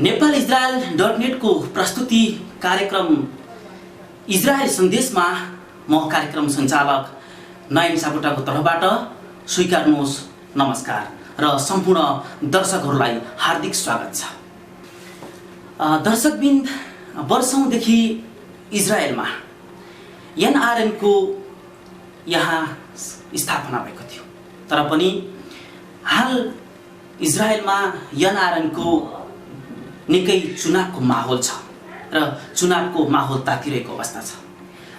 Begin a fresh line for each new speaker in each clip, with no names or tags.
नेपाल इजरायल.net को प्रस्तुति कार्यक्रम इजरायल सन्देशमा म कार्यक्रम सञ्चालक नयन सापकोटाको तर्फबाट स्वीकार्नुहोस् नमस्कार र सम्पूर्ण दर्शकहरूलाई हार्दिक स्वागत छ। दर्शकबिन्द, वर्षौंदेखि इजरायलमा एनआरएन को यहाँ स्थापना भएको थियो, तर पनि हाल इजरायलमा एनआरएन को निकै चुनावको माहौल छ र चुनावको माहौल तातिरहेको अवस्था छ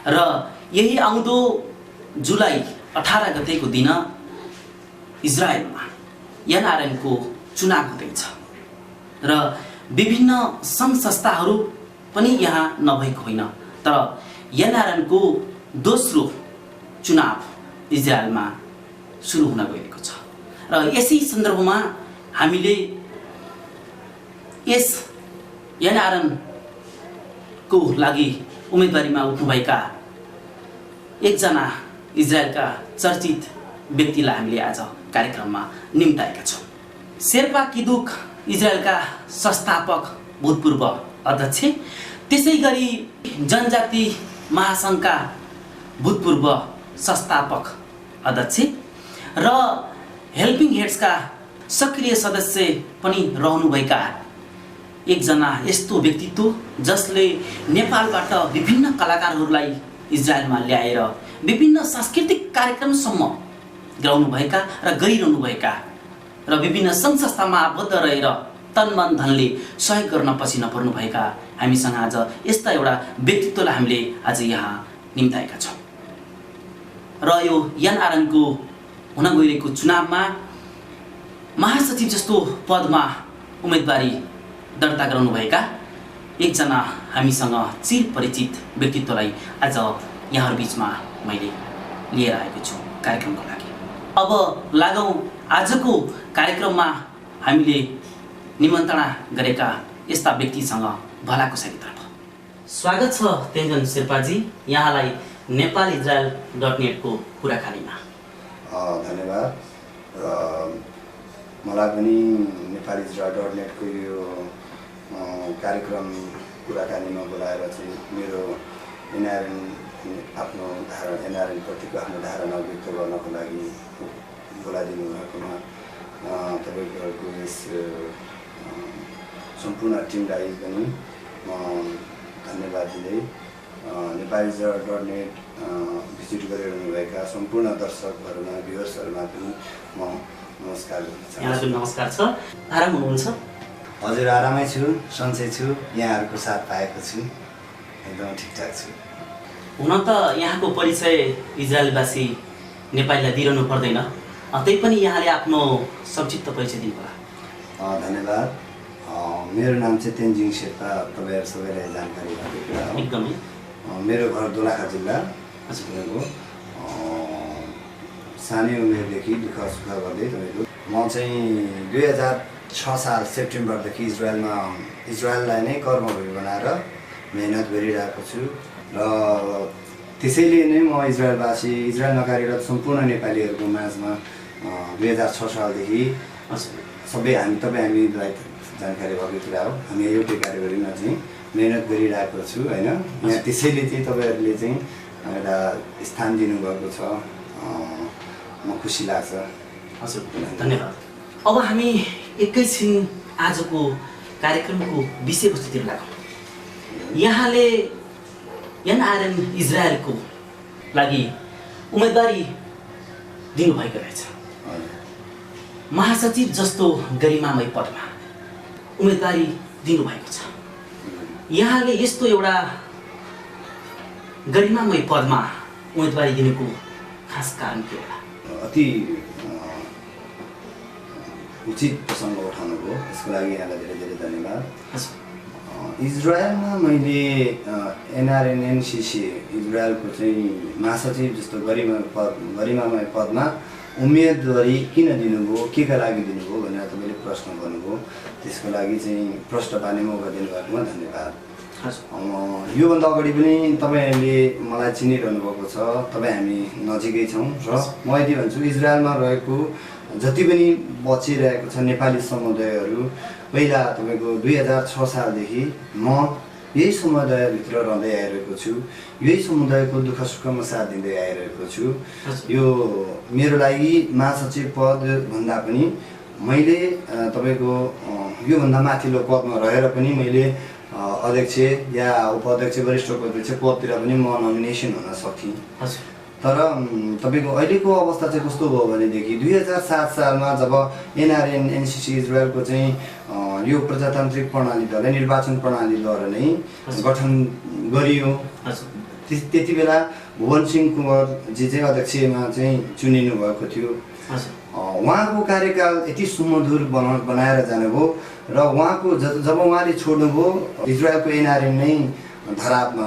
र यही आउँदो जुलाई 18 गतेको दिन इजरायलमा एनआरएन को चुनाव हुँदैछ र विभिन्न सङ्घ संस्थाहरू पनि यहाँ नभएको होइन, तर एनआरएन को दोस्रो चुनाव इजरायलमा सुरु हुन गएको छ र यसै सन्दर्भमा हामीले यस एनआरएन को लागि उम्मेदवारीमा उठ्नुभएका एकजना इजरायलका चर्चित व्यक्तिलाई हामीले आज कार्यक्रममा निम्ताएका छौँ। शेर्पा किदुक इजरायलका संस्थापक भूतपूर्व अध्यक्ष, त्यसै गरी जनजाति महासङ्घका भूतपूर्व संस्थापक अध्यक्ष र हेल्पिङ हेड्सका सक्रिय सदस्य पनि रहनुभएका एकजना यस्तो व्यक्तित्व जसले नेपालबाट विभिन्न कलाकारहरूलाई इजरायलमा ल्याएर विभिन्न सांस्कृतिक कार्यक्रमसम्म गराउनुभएका र गरिरहनुभएका र विभिन्न सङ्घ संस्थामा आबद्ध रहेर तन मन धनले सहयोग गर्न पछि नपर्नुभएका हामीसँग आज यस्ता एउटा व्यक्तित्वलाई हामीले आज यहाँ निम्ताएका छौँ र यो एनआरएन को हुन गइरहेको चुनावमा महासचिव जस्तो पदमा उम्मेदवारी दर्ता गराउनुभएका एकजना हामीसँग चिर परिचित व्यक्तित्वलाई आज यहाँहरू बिचमा मैले लिएर आएको छु कार्यक्रमको लागि। अब लागौँ आजको कार्यक्रममा हामीले निमन्त्रणा गरेका यस्ता व्यक्तिसँग भलाकुसारीतर्फ। स्वागत छ तेन्जन शेर्पाजी, यहाँलाई नेपाल इजरायल.net को कुराकानीमा।
धन्यवाद। मलाई पनि नेपाल इजरायल.net को यो कार्यक्रम कुराकानीमा बोलाएर चाहिँ मेरो एनआरएन प्रतिको आफ्नो धारणा व्यक्त गर्नको लागि बोलाइदिनु भएकोमा तपाईँहरूको यस सम्पूर्ण टिमलाई पनि म धन्यवाद दिँदै नेपाल इजरायल.net भिजिट गरिरहनुभएका सम्पूर्ण दर्शकहरूमा भ्युअर्सहरूमा पनि म नमस्कार गर्न चाहन्छु।
यहाँलाई नमस्कार छ। आराम हुनुहुन्छ?
हजुर, आरामै छु, सन्चै छु, यहाँहरूको साथ पाएको छु, एकदम ठिकठाक छु।
हुन त यहाँको परिचय इजरायलवासी नेपालीलाई दिइरहनु पर्दैन, तैपनि यहाँले आफ्नो संक्षिप्त परिचय दिनु होला।
धन्यवाद। मेरो नाम चाहिँ तेन्जिङ शेर्पा, तपाईँहरू सबैलाई जानकारी भएको कुरा हो।
एकदमै।
मेरो घर दोलखा जिल्ला हो। सानै उमेरदेखि दुःख सुख गर्दै तपाईँको म चाहिँ 2006 साल सेप्टेम्बरदेखि इजरायललाई नै कर्मभूमि बनाएर मेहनत गरिरहेको छु र त्यसैले नै म इजरायलमा कार्यरत सम्पूर्ण नेपालीहरूको माझमा 2006 सालदेखि हामीलाई जानकारी भएको कुरा हो, हामी एउटै कार्यगरीमा चाहिँ मेहनत गरिरहेको छु होइन। यहाँ त्यसैले चाहिँ तपाईँहरूले चाहिँ एउटा स्थान दिनुभएको छ, म खुसी लाग्छ।
हजुर, धन्यवाद। अब हामी एकैछिन आजको कार्यक्रमको विषयवस्तुतिर लागौँ। यहाँले एनआरएन इजरायलको लागि उम्मेदवारी दिनुभएको रहेछ। महासचिव जस्तो गरिमामय पदमा उम्मेदवारी दिनुभएको छ। यहाँले यस्तो एउटा गरिमामय पदमा उम्मेदवारी दिनुको खास कारण के होला?
अति उचित प्रसङ्ग उठाउनुभयो, यसको लागि यहाँलाई धेरै धेरै धन्यवाद। इजरायलमा मैले एनआरएनएनसिसी इजरायलको चाहिँ महासचिव जस्तो गरिमामय पदमा उम्मेदवारी किन दिनुभयो, के का लागि दिनुभयो भनेर तपाईँले प्रश्न गर्नुभयो, त्यसको लागि चाहिँ प्रश्न पार्ने मौका दिनुभएकोमा धन्यवाद। योभन्दा अगाडि पनि तपाईँहरूले मलाई चिनिरहनु भएको छ, तपाईँ हामी नजिकै छौँ र म यति भन्छु इजरायलमा रहेको जति पनि बचिरहेको छ नेपाली समुदायहरू पहिला तपाईँको 2006 सालदेखि म यही समुदायभित्र रहँदै आइरहेको छु, यही समुदायको दुःख सुखमा साथ दिँदै आइरहेको छु। यो मेरो लागि महासचिव पद भन्दा पनि मैले तपाईँको योभन्दा माथिल्लो पदमा रहेर पनि मैले अध्यक्ष या उपाध्यक्ष वरिष्ठ उपाध्यक्ष पदतिर पनि म नोमिनेसन हुन सक्थेँ। तर तपाईँको अहिलेको अवस्था चाहिँ कस्तो भयो भनेदेखि 2007 सालमा जब एनआरएन एनसिसी इजरायलको चाहिँ यो प्रजातान्त्रिक प्रणालीद्वारा निर्वाचन प्रणालीद्वारा नै गठन गरियो, त्यति बेला भुवन सिंह कुँवरजी चाहिँ अध्यक्षमा चाहिँ चुनिनु भएको थियो। उहाँको कार्यकाल यति सुमधुर बनाएर जानुभयो र उहाँको जब उहाँले छोड्नुभयो इजरायलको एनआरएन नै धरापमा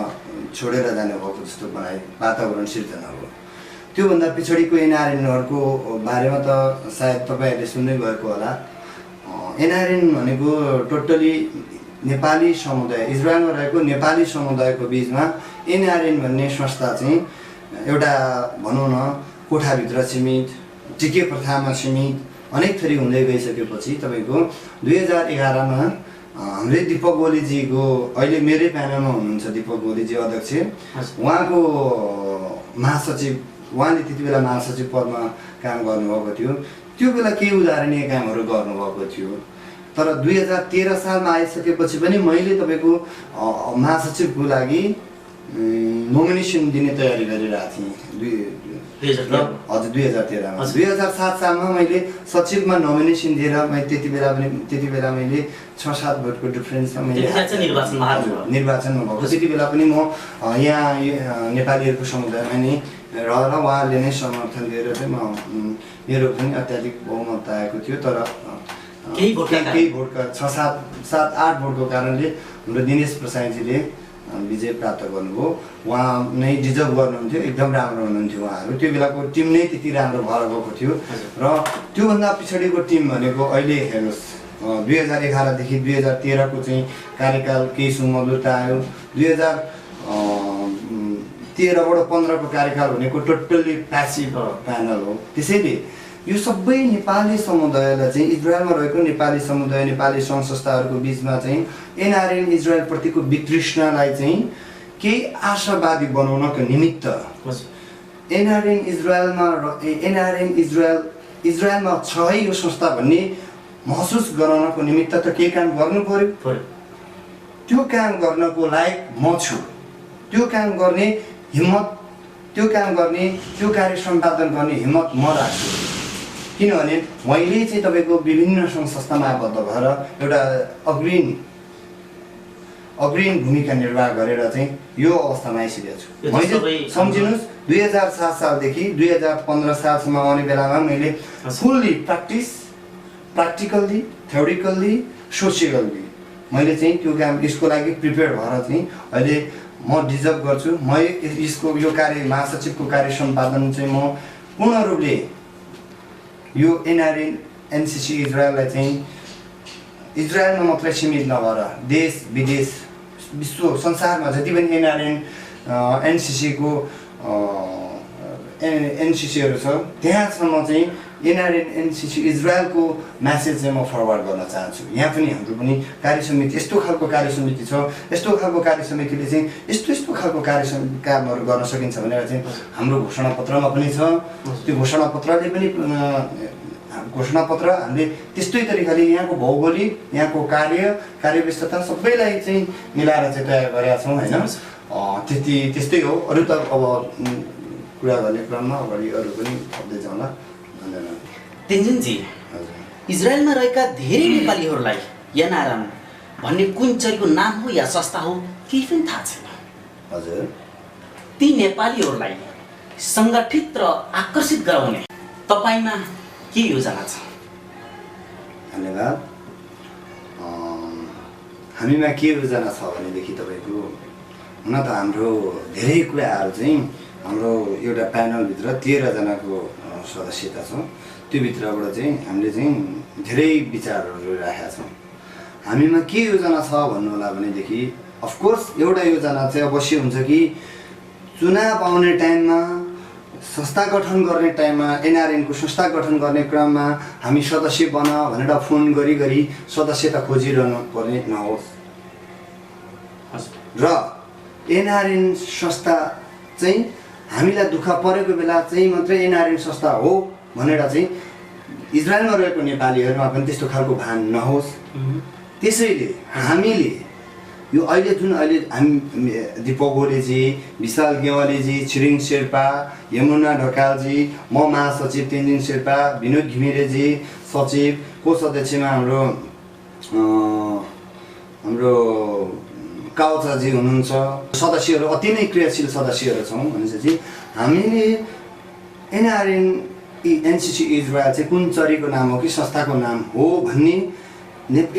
छोडेर जानुभएको जस्तो बनाए वातावरण सिर्जना हो। त्योभन्दा पछाडिको एनआरएनहरूको बारेमा त सायद तपाईँहरूले सुन्दै भएको होला। एनआरएन भनेको टोटली नेपाली समुदाय, इजरायलमा रहेको नेपाली समुदायको बिचमा एनआरएन भन्ने संस्था चाहिँ एउटा भनौँ न कोठाभित्र सीमित, टिके प्रथामा सीमित अनेक थरी हुँदै गइसकेपछि तपाईँको 2011मा हाम्रै दिपक ओलीजीको, अहिले मेरै प्यानलमा हुनुहुन्छ दिपक ओलीजी अध्यक्ष, उहाँको महासचिव, उहाँले त्यति बेला महासचिव पदमा काम गर्नुभएको थियो। त्यो बेला केही उदाहरणीय कामहरू गर्नुभएको थियो। तर 2013 सालमा आइसकेपछि पनि मैले तपाईँको महासचिवको लागि नोमिनेसन दिने तयारी गरिरहेको थिएँ। हजुर 2013मा 2007 सालमा मैले सचिवमा नोमिनेसन दिएर मैले त्यति बेला मैले 6-7 भोटको डिफ्रेन्समा मैले निर्वाचनमा भएको। त्यति बेला पनि म यहाँ नेपालीहरूको समुदायमा नै रहेर उहाँले नै समर्थन दिएर चाहिँ मेरो पनि अत्याधिक बहुमत आएको थियो। तर केही भोटका 6-7-8 भोटको कारणले हाम्रो दिनेश प्रसाईजीले विजय प्राप्त गर्नुभयो। उहाँ नै डिजर्भ गर्नुहुन्थ्यो, एकदम राम्रो हुनुहुन्थ्यो उहाँहरू। त्यो बेलाको टिम नै त्यति राम्रो भएर गएको थियो र त्योभन्दा पछाडिको टिम भनेको अहिले हेर्नुहोस् 2011देखि 2013को चाहिँ कार्यकाल केही सुमधुरता आयो। 2013बाट 15को कार्यकाल भनेको टोटल्ली प्यासिभ प्यानल हो। त्यसैले यो सबै नेपाली समुदायलाई चाहिँ इजरायलमा रहेको नेपाली समुदाय, नेपाली सङ्घ संस्थाहरूको बिचमा चाहिँ एनआरएन इजरायलप्रतिको वितृष्णालाई चाहिँ केही आशावादी बनाउनको निमित्त एनआरएन इजरायलमा छ है यो संस्था भन्ने महसुस गराउनको निमित्त त केही काम गर्नु पर्यो। त्यो काम गर्नको लायक म छु। त्यो काम गर्ने हिम्मत, त्यो कार्य सम्पादन गर्ने हिम्मत म राख्छु। किनभने मैले चाहिँ तपाईँको विभिन्न सङ्घ संस्थामा आबद्ध भएर एउटा अग्रणी भूमिका निर्वाह गरेर चाहिँ यो अवस्थामा आइसकेको छु। मैले सम्झिनुहोस् 2007 सालदेखि 2015 सालसम्म आउने बेलामा मैले फुल्ली प्र्याक्टिकल्ली, थ्योरिकल्ली, सोसियल्ली मैले चाहिँ त्यो काम यसको लागि प्रिपेयर भएर चाहिँ अहिले म डिजर्भ गर्छु। म यसको यो कार्य महासचिवको कार्य सम्पादन चाहिँ म पूर्ण रूपले यो एनआरएन एनसिसी इजरायललाई चाहिँ इजरायलमा मात्रै सीमित नभएर देश विदेश विश्व संसारमा जति पनि एनआरएन एनसिसीको एनसिसीहरू छ त्यहाँसम्म चाहिँ एनआरएन एनसिसी इजरायलको म्यासेज चाहिँ म फरवर्ड गर्न चाहन्छु। यहाँ पनि हाम्रो पनि कार्य समिति यस्तो खालको कार्य समिति छ, यस्तो खालको कार्य समितिले चाहिँ यस्तो खालको कामहरू गर्न सकिन्छ भनेर चाहिँ हाम्रो घोषणापत्रमा पनि छ। त्यो घोषणापत्रले पनि हामीले त्यस्तै तरिकाले यहाँको भौगोलिक, यहाँको कार्यव्यस्तता सबैलाई चाहिँ मिलाएर चाहिँ तयार गरेका छौँ होइन। त्यस्तै हो। अरू त अब कुरा गर्ने क्रममा अगाडि अरू पनि थप्दै जाउँला।
तेन्जिनजी, इजरायलमा रहेका धेरै नेपालीहरूलाई एनआरएन भन्ने कुन चाहिँको नाम हो या संस्था हो केही पनि थाहा छैन।
हजुर,
ती नेपालीहरूलाई सङ्गठित र आकर्षित गराउने तपाईँमा के योजना छ?
धन्यवाद। हामीमा के योजना छ भनेदेखि तपाईँको हुन त हाम्रो धेरै कुराहरू चाहिँ हाम्रो एउटा प्यानलभित्र 13 जनाको सदस्यता छ। त्यो भित्रबाट चाहिँ हामीले चाहिँ धेरै विचारहरू राखेका छौँ। हामीमा के योजना छ भन्नु होला भनेदेखि अफकोर्स एउटा योजना चाहिँ अवश्य हुन्छ कि चुनाव आउने टाइममा संस्था गठन गर्ने टाइममा एनआरएनको संस्था गठन गर्ने क्रममा हामी सदस्य बन भनेर फोन गरी सदस्यता खोजिरहनु पर्ने नहोस् र एनआरएन संस्था चाहिँ हामीलाई दुःख परेको बेला चाहिँ मात्रै एनआरएन संस्था हो भनेर चाहिँ इजरायलमा रहेको नेपालीहरूमा पनि त्यस्तो खालको भान नहोस्। त्यसैले हामीले यो अहिले जुन अहिले हामी दिपक गोलेजी, विशाल गेवालीजी, छिरिङ शेर्पा, यमुना ढकालजी, म महासचिव तेन्जिङ शेर्पा, विनोद घिमिरेजी सचिव, कोष अध्यक्षमा हाम्रो काउचाजी हुनुहुन्छ, सदस्यहरू अति नै क्रियाशील सदस्यहरू छौँ भनेपछि हामीले एनआरएन एनसिसी इजरायल चाहिँ कुन चरीको नाम हो कि संस्थाको नाम हो भन्ने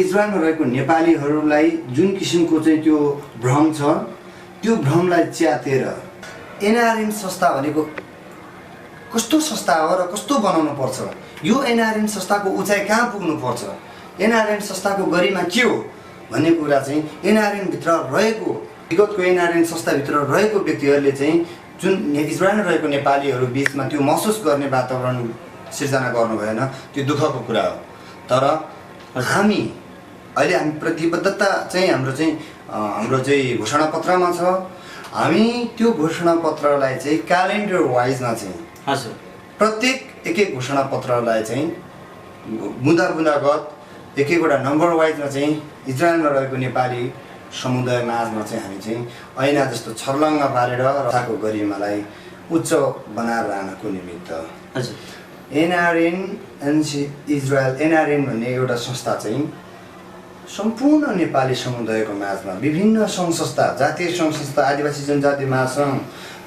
इजरायलमा रहेको नेपालीहरूलाई जुन किसिमको चाहिँ त्यो भ्रम छ त्यो भ्रमलाई च्यातेर एनआरएन संस्था भनेको कस्तो संस्था हो र कस्तो बनाउनु पर्छ, यो एनआरएन संस्थाको उचाइ कहाँ पुग्नुपर्छ, एनआरएन संस्थाको गरिमा के हो भन्ने कुरा चाहिँ एनआरएन भित्र रहेको विगतको एनआरएन संस्थाभित्र रहेको व्यक्तिहरूले चाहिँ जुन इजरायलमा रहेको नेपालीहरू बिचमा त्यो महसुस गर्ने वातावरण सिर्जना गर्नु भएन, त्यो दुःखको कुरा हो। तर हामी प्रतिबद्धता चाहिँ हाम्रो चाहिँ घोषणापत्रमा छ। हामी त्यो घोषणापत्रलाई चाहिँ क्यालेन्डर वाइजमा चाहिँ
हजुर
प्रत्येक एक घोषणापत्रलाई चाहिँ बुँदागत एक-एकवटा नम्बर वाइजमा चाहिँ इजरायलमा रहेको नेपाली समुदाय माझमा चाहिँ हामी चाहिँ ऐना जस्तो छर्लङ्ग पारेर रथाको गरिमालाई उच्च बनाएर लानको निमित्त
हजुर
एनआरएन इजरायल एनआरएन भन्ने एउटा संस्था चाहिँ सम्पूर्ण नेपाली समुदायको माझमा विभिन्न सङ्घ संस्था, जातीय सङ्घ संस्था, आदिवासी जनजाति महासङ्घ,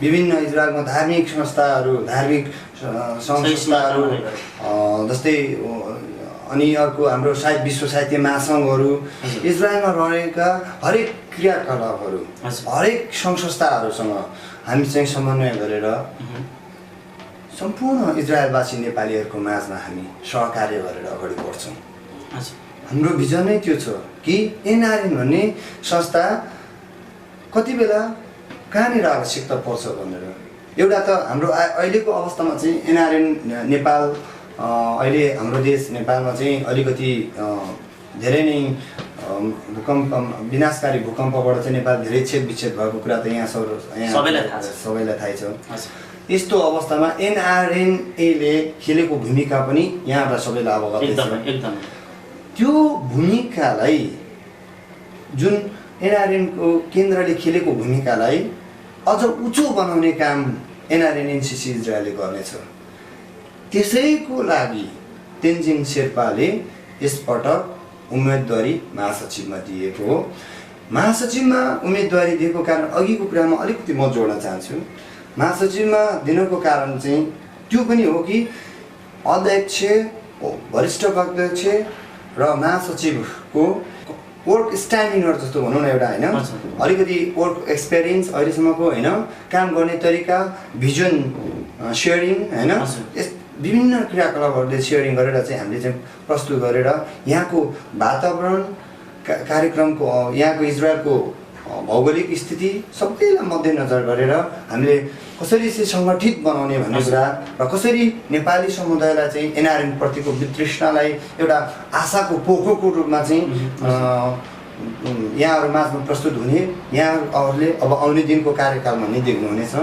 विभिन्न इजरायलमा धार्मिक संस्थाहरू, धार्मिक सङ्घ संस्थाहरू जस्तै अनि अर्को हाम्रो विश्व साहित्य महासङ्घहरू, इजरायलमा रहेका हरेक क्रियाकलापहरू, हरेक सङ्घ संस्थाहरूसँग हामी चाहिँ समन्वय गरेर सम्पूर्ण इजरायलवासी नेपालीहरूको माझमा हामी सहकार्य गरेर अगाडि बढ्छौँ। हाम्रो भिजन नै त्यो छ कि एनआरएन भन्ने संस्था कति बेला कहाँनिर आवश्यकता पर्छ भनेर। एउटा त हाम्रो अहिलेको अवस्थामा चाहिँ एनआरएन नेपाल अहिले हाम्रो देश नेपालमा चाहिँ अलिकति धेरै नै विनाशकारी भूकम्पबाट चाहिँ नेपाल धेरै छेदविच्छेद भएको कुरा त यहाँ सबैलाई थाहै छ। यस्तो अवस्थामा एनआरएनएले खेलेको भूमिका पनि यहाँबाट सबैलाई अवगत छ। त्यो भूमिकालाई जुन एनआरएनको केन्द्रले खेलेको भूमिकालाई अझ उच्च बनाउने काम एनआरएन एनसिसी इजरायलले गर्नेछ। त्यसैको लागि तेन्जिङ शेर्पाले यसपटक उम्मेदवारी महासचिवमा दिएको हो। महासचिवमा उम्मेदवारी दिएको कारण अघिको कुरामा अलिकति म जोड्न चाहन्छु। महासचिवमा दिनको कारण चाहिँ त्यो पनि हो कि अध्यक्ष, वरिष्ठ अध्यक्ष र महासचिवको वर्क स्ट्यामिना जस्तो भनौँ न एउटा होइन, अलिकति वर्क एक्सपिरियन्स अहिलेसम्मको होइन, काम गर्ने तरिका, भिजन सेयरिङ होइन, विभिन्न क्रियाकलापहरूले सेयरिङ गरेर चाहिँ हामीले चाहिँ प्रस्तुत गरेर यहाँको वातावरण कार्यक्रमको यहाँको इजरायलको भौगोलिक स्थिति सबैलाई मध्यनजर गरेर हामीले कसरी चाहिँ सङ्गठित बनाउने भन्ने कुरा र कसरी नेपाली समुदायलाई चाहिँ एनआरएन प्रतिको वितृष्णालाई एउटा आशाको पोखोको रूपमा चाहिँ यहाँहरू माझमा प्रस्तुत हुने यहाँहरूले अब आउने दिनको कार्यकालमा नै देख्नुहुनेछ।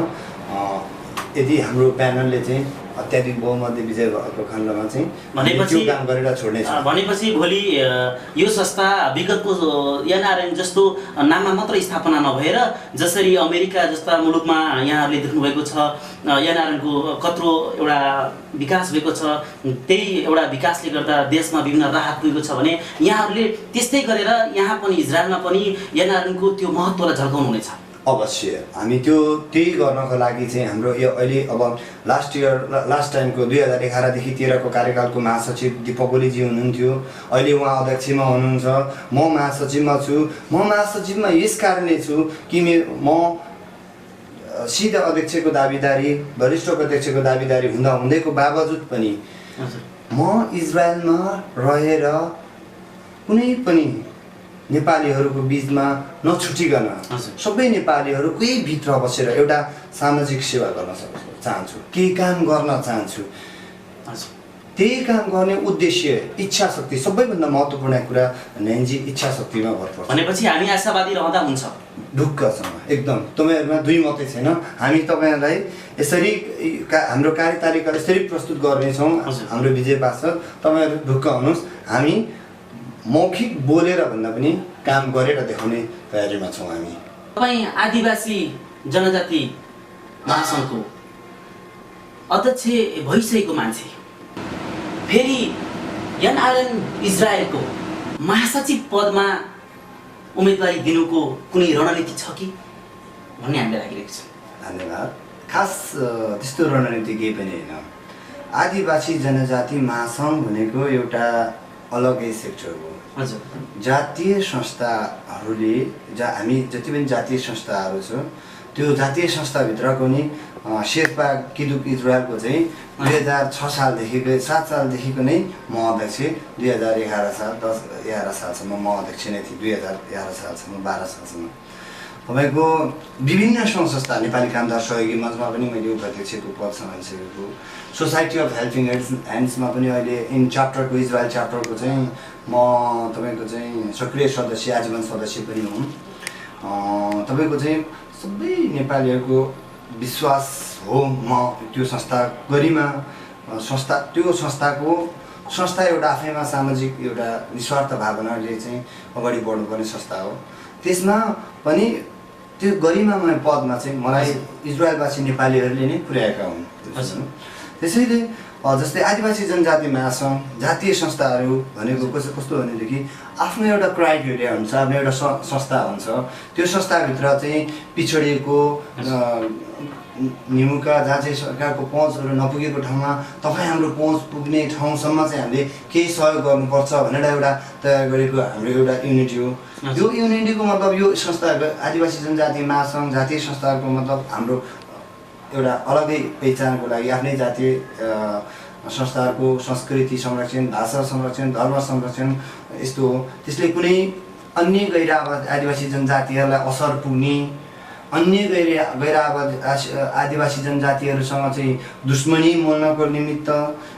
यदि हाम्रो प्यानलले चाहिँ अत्याधिक बहुमतले विजय भएको खण्डमा चाहिँ
भनेपछि
काम गरेर छोड्नेछ।
भनेपछि भोलि यो संस्था विगतको एनआरएन जस्तो नाममा मात्र स्थापना नभएर जसरी अमेरिका जस्ता मुलुकमा यहाँहरूले देख्नुभएको छ एनआरएनको कत्रो एउटा विकास भएको छ, त्यही एउटा विकासले गर्दा देशमा विभिन्न राहत पुगेको छ भने यहाँहरूले त्यस्तै गरेर यहाँ पनि इजरायलमा पनि एनआरएनको त्यो महत्त्वलाई झल्काउनु हुनेछ।
अवश्य हामी त्यही गर्नको लागि चाहिँ हाम्रो यो अहिले अब लास्ट टाइमको 2011देखि 13को कार्यकालको महासचिव दिपक गोलेजी हुनुहुन्थ्यो, अहिले उहाँ अध्यक्षमा हुनुहुन्छ, म महासचिवमा छु। म महासचिवमा यस कारणले छु कि म सिधा अध्यक्षको दाबीदारी, वरिष्ठ अध्यक्षको दाबीदारी हुँदाहुँदैको बावजुद पनि म इजरायलमा रहेर कुनै पनि नेपालीहरूको बिचमा नछुटिकन सबै नेपालीहरूकै भित्र बसेर एउटा सामाजिक सेवा गर्न चाहन्छु, केही काम गर्न चाहन्छु। त्यही काम गर्ने उद्देश्य, इच्छा शक्ति, सबैभन्दा महत्त्वपूर्ण कुरा नयनजी इच्छा शक्तिमा भर पर्छ।
भनेपछि हामी आशावादी रहँदा हुन्छ।
ढुक्कसँग एकदम, तपाईँहरूमा दुई मात्रै छैन। हामी तपाईँहरूलाई यसरी हाम्रो कार्यतालिका यसरी प्रस्तुत गर्नेछौँ। हाम्रो विजय पार्षद, तपाईँहरू ढुक्क हुनुहोस्। हामी मौखिक बोलेर भन्दा पनि काम गरेर देखाउने तयारीमा छौँ हामी।
तपाईँ आदिवासी जनजाति महासङ्घको अध्यक्ष भइसकेको मान्छे, फेरि एनआरएन इजरायलको महासचिव पदमा उम्मेदवारी दिनुको कुनै रणनीति छ कि भन्ने हामीलाई लागिरहेको छ।
धन्यवाद। खास त्यस्तो रणनीति केही पनि होइन। आदिवासी जनजाति महासङ्घ भनेको एउटा अलगै सेक्टर हो।
हजुर,
जातीय संस्थाहरूले हामी जति पनि जातीय संस्थाहरू छ, त्यो जातीय संस्थाभित्रको नि शेर्पा किदुक इजरायलको चाहिँ 2006 सालदेखिको 7 सालदेखिको नै म अध्यक्ष, 2011 साल 11 सालसम्म म अध्यक्ष नै थिएँ। 2011 सालसम्म 12 सालसम्म तपाईँको विभिन्न सङ्घ संस्था, नेपाली कामदार सहयोगी मञ्चमा पनि मैले उपाध्यक्षको पद सम्हालिसकेको, सोसाइटी अफ हेल्पिङ ह्यान्ड्समा पनि अहिले इन च्याप्टरको इजरायल च्याप्टरको चाहिँ म तपाईँको चाहिँ सक्रिय सदस्य, आजीवन सदस्य पनि हुँ। तपाईँको चाहिँ सबै नेपालीहरूको विश्वास हो म त्यो संस्था गरिमा संस्था, त्यो संस्था एउटा आफैमा सामाजिक एउटा निस्वार्थ भावनाले चाहिँ अगाडि बढ्नुपर्ने संस्था हो। त्यसमा पनि त्यो गरिमामय पदमा चाहिँ मलाई इजरायलवासी नेपालीहरूले नै पुर्याएका हुन्। त्यसैले जस्तै आदिवासी जनजाति महासङ्घ, जातीय संस्थाहरू भनेको कस्तो भनेदेखि आफ्नो एउटा क्राइटेरिया हुन्छ, आफ्नो एउटा संस्था हुन्छ। त्यो संस्थाभित्र चाहिँ पिछडिएको निमुका जहाँ चाहिँ सरकारको पहुँचहरू नपुगेको ठाउँमा तपाईँ हाम्रो पहुँच पुग्ने ठाउँसम्म चाहिँ हामीले केही सहयोग गर्नुपर्छ भनेर एउटा तयार गरेको हाम्रो एउटा युनिटी हो। यो युनिटीको मतलब यो संस्था आदिवासी जनजाति महासङ्घ, जातीय संस्थाहरूको मतलब हाम्रो एउटा अलग्गै पहिचानको लागि आफ्नै जातीय संस्थाहरूको संस्कृति संरक्षण, भाषा संरक्षण, धर्म संरक्षण यस्तो हो। त्यसले कुनै अन्य गैर आदिवासी जनजातिहरूलाई असर पुग्ने, अन्य गैर आदिवासी जनजातिहरूसँग चाहिँ दुश्मनी मोल्नको निमित्त,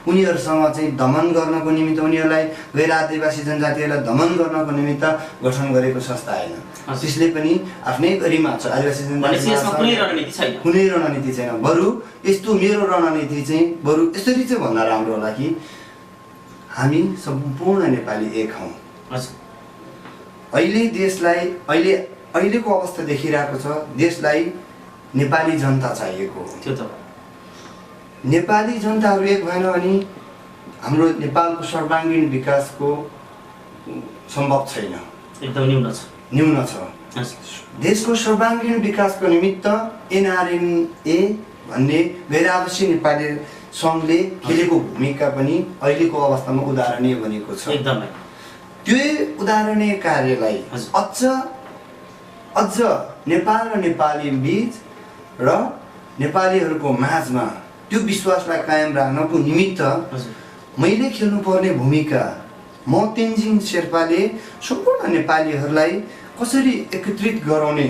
उनीहरूसँग चाहिँ दमन गर्नको निमित्त, उनीहरूलाई गैर आदिवासी जनजातिहरूलाई दमन गर्नको निमित्त गठन गरेको संस्था होइन। त्यसले पनि आफ्नै गरिमा छ। आदिवासी जनजातिमा कुनै रणनीति छैन। बरु यस्तो मेरो रणनीति चाहिँ बरु यसरी चाहिँ भन्दा राम्रो होला कि हामी सम्पूर्ण नेपाली एक हौँ। अहिले देशलाई अहिलेको अवस्था देखिरहेको छ, देशलाई नेपाली जनता चाहिएको हो।
त्यो त
नेपाली जनताहरू एक भएन भने हाम्रो नेपालको सर्वाङ्गीण विकासको सम्भव छैन,
एकदम न्यून छ।
देशको सर्वाङ्गीण विकासको निमित्त एनआरएनए भन्ने गैर आदिवासी नेपाली सङ्घले खेलेको भूमिका पनि अहिलेको अवस्थामा उदाहरणीय बनेको छ।
एकदमै
त्यो उदाहरणीय कार्यलाई अझ नेपाल र नेपाली बीच र नेपालीहरूको माझमा त्यो विश्वासलाई कायम राख्नको निमित्त मैले खेल्नुपर्ने भूमिका, म तेन्जिङ शेर्पाले सम्पूर्ण नेपालीहरूलाई कसरी एकत्रित गराउने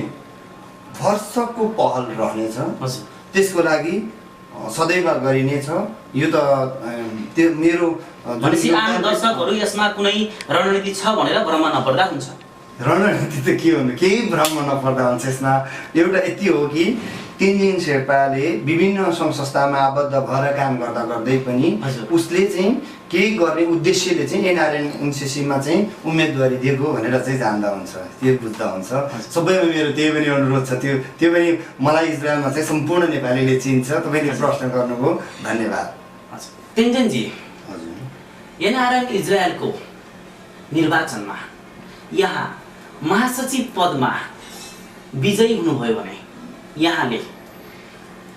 भरसकको पहल रहनेछ। त्यसको लागि सदैव गरिनेछ। यो त त्यो मेरो
भनेपछि आम दर्शकहरू यसमा कुनै रणनीति छ भनेर भ्रम नपर्दा हुन्छ।
रणनीति त के भन्नु, केही भ्रम नपर्दा हुन्छ। यसमा एउटा यति हो कि तेन्जिङ शेर्पाले विभिन्न सङ्घ संस्थामा आबद्ध भएर काम गर्दा गर्दै पनि उसले चाहिँ केही गर्ने उद्देश्यले चाहिँ एनआरएनएनसीसीमा चाहिँ उम्मेदवारी दिएको भनेर चाहिँ जान्दा हुन्छ, त्यो बुझ्दा हुन्छ। सबैमा मेरो त्यही पनि अनुरोध छ। त्यो पनि मलाई इजरायलमा चाहिँ सम्पूर्ण नेपालीले चिन्छ। तपाईँले प्रश्न गर्नुभयो, धन्यवाद।
तेन्जिङजी, एनआरएन इजरायलको निर्वाचनमा यहाँ महासचिव पदमा विजयी हुनुभयो भने यहाँले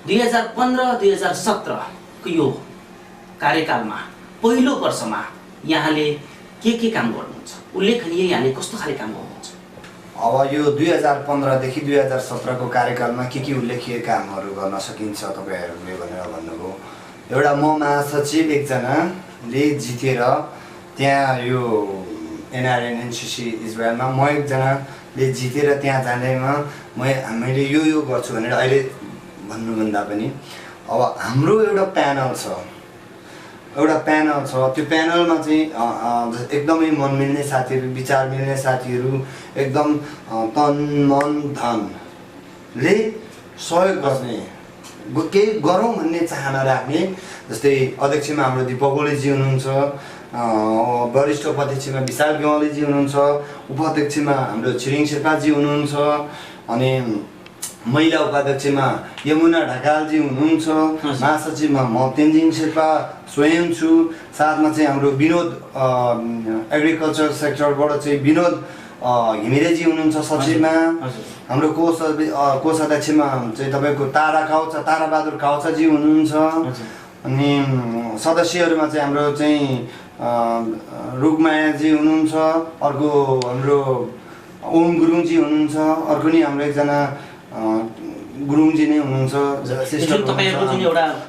2015-2017 को यो कार्यकालमा पहिलो वर्षमा यहाँले के काम गर्नुहुन्छ? उल्लेखनीय यहाँले कस्तो खाले काम गर्नुहुन्छ?
अब यो 2015 देखि 2017 को कार्यकालमा के उल्लेखीय कामहरू गर्न सकिन्छ तपाईँहरूले भनेर भन्नुभयो। एउटा म महासचिव एकजनाले जितेर त्यहाँ यो एनआरएन एनसिसी इजरायलमा म एकजनाले जितेर त्यहाँ जानेमा मैले यो गर्छु भनेर अहिले भन्नुभन्दा पनि अब हाम्रो एउटा प्यानल छ त्यो प्यानलमा चाहिँ एकदमै मन मिल्ने साथीहरू विचार मिल्ने साथीहरू एकदम तन मन धनले सहयोग गर्ने केही गरौँ भन्ने चाहना राख्ने जस्तै अध्यक्षमा हाम्रो दिपक ओलीजी हुनुहुन्छ वरिष्ठ उपाध्यक्षमा विशाल गेवालीजी हुनुहुन्छ उपाध्यक्षमा हाम्रो छिरिङ शेर्पाजी हुनुहुन्छ अनि महिला उपाध्यक्षमा यमुना ढकालजी हुनुहुन्छ महासचिवमा म तेन्जिङ शेर्पा स्वयं छु साथमा चाहिँ हाम्रो विनोद एग्रिकल्चर सेक्टरबाट चाहिँ विनोद घिमिरेजी हुनुहुन्छ सचिवमा हाम्रो कोष अध्यक्षमा चाहिँ तपाईँको ताराबहादुर काउचाजी हुनुहुन्छ अनि सदस्यहरूमा चाहिँ हाम्रो चाहिँ रुकमायाजी हुनुहुन्छ अर्को हाम्रो ओम गुरुङजी हुनुहुन्छ अर्को नि हाम्रो एकजना गुरुङजी नै हुनुहुन्छ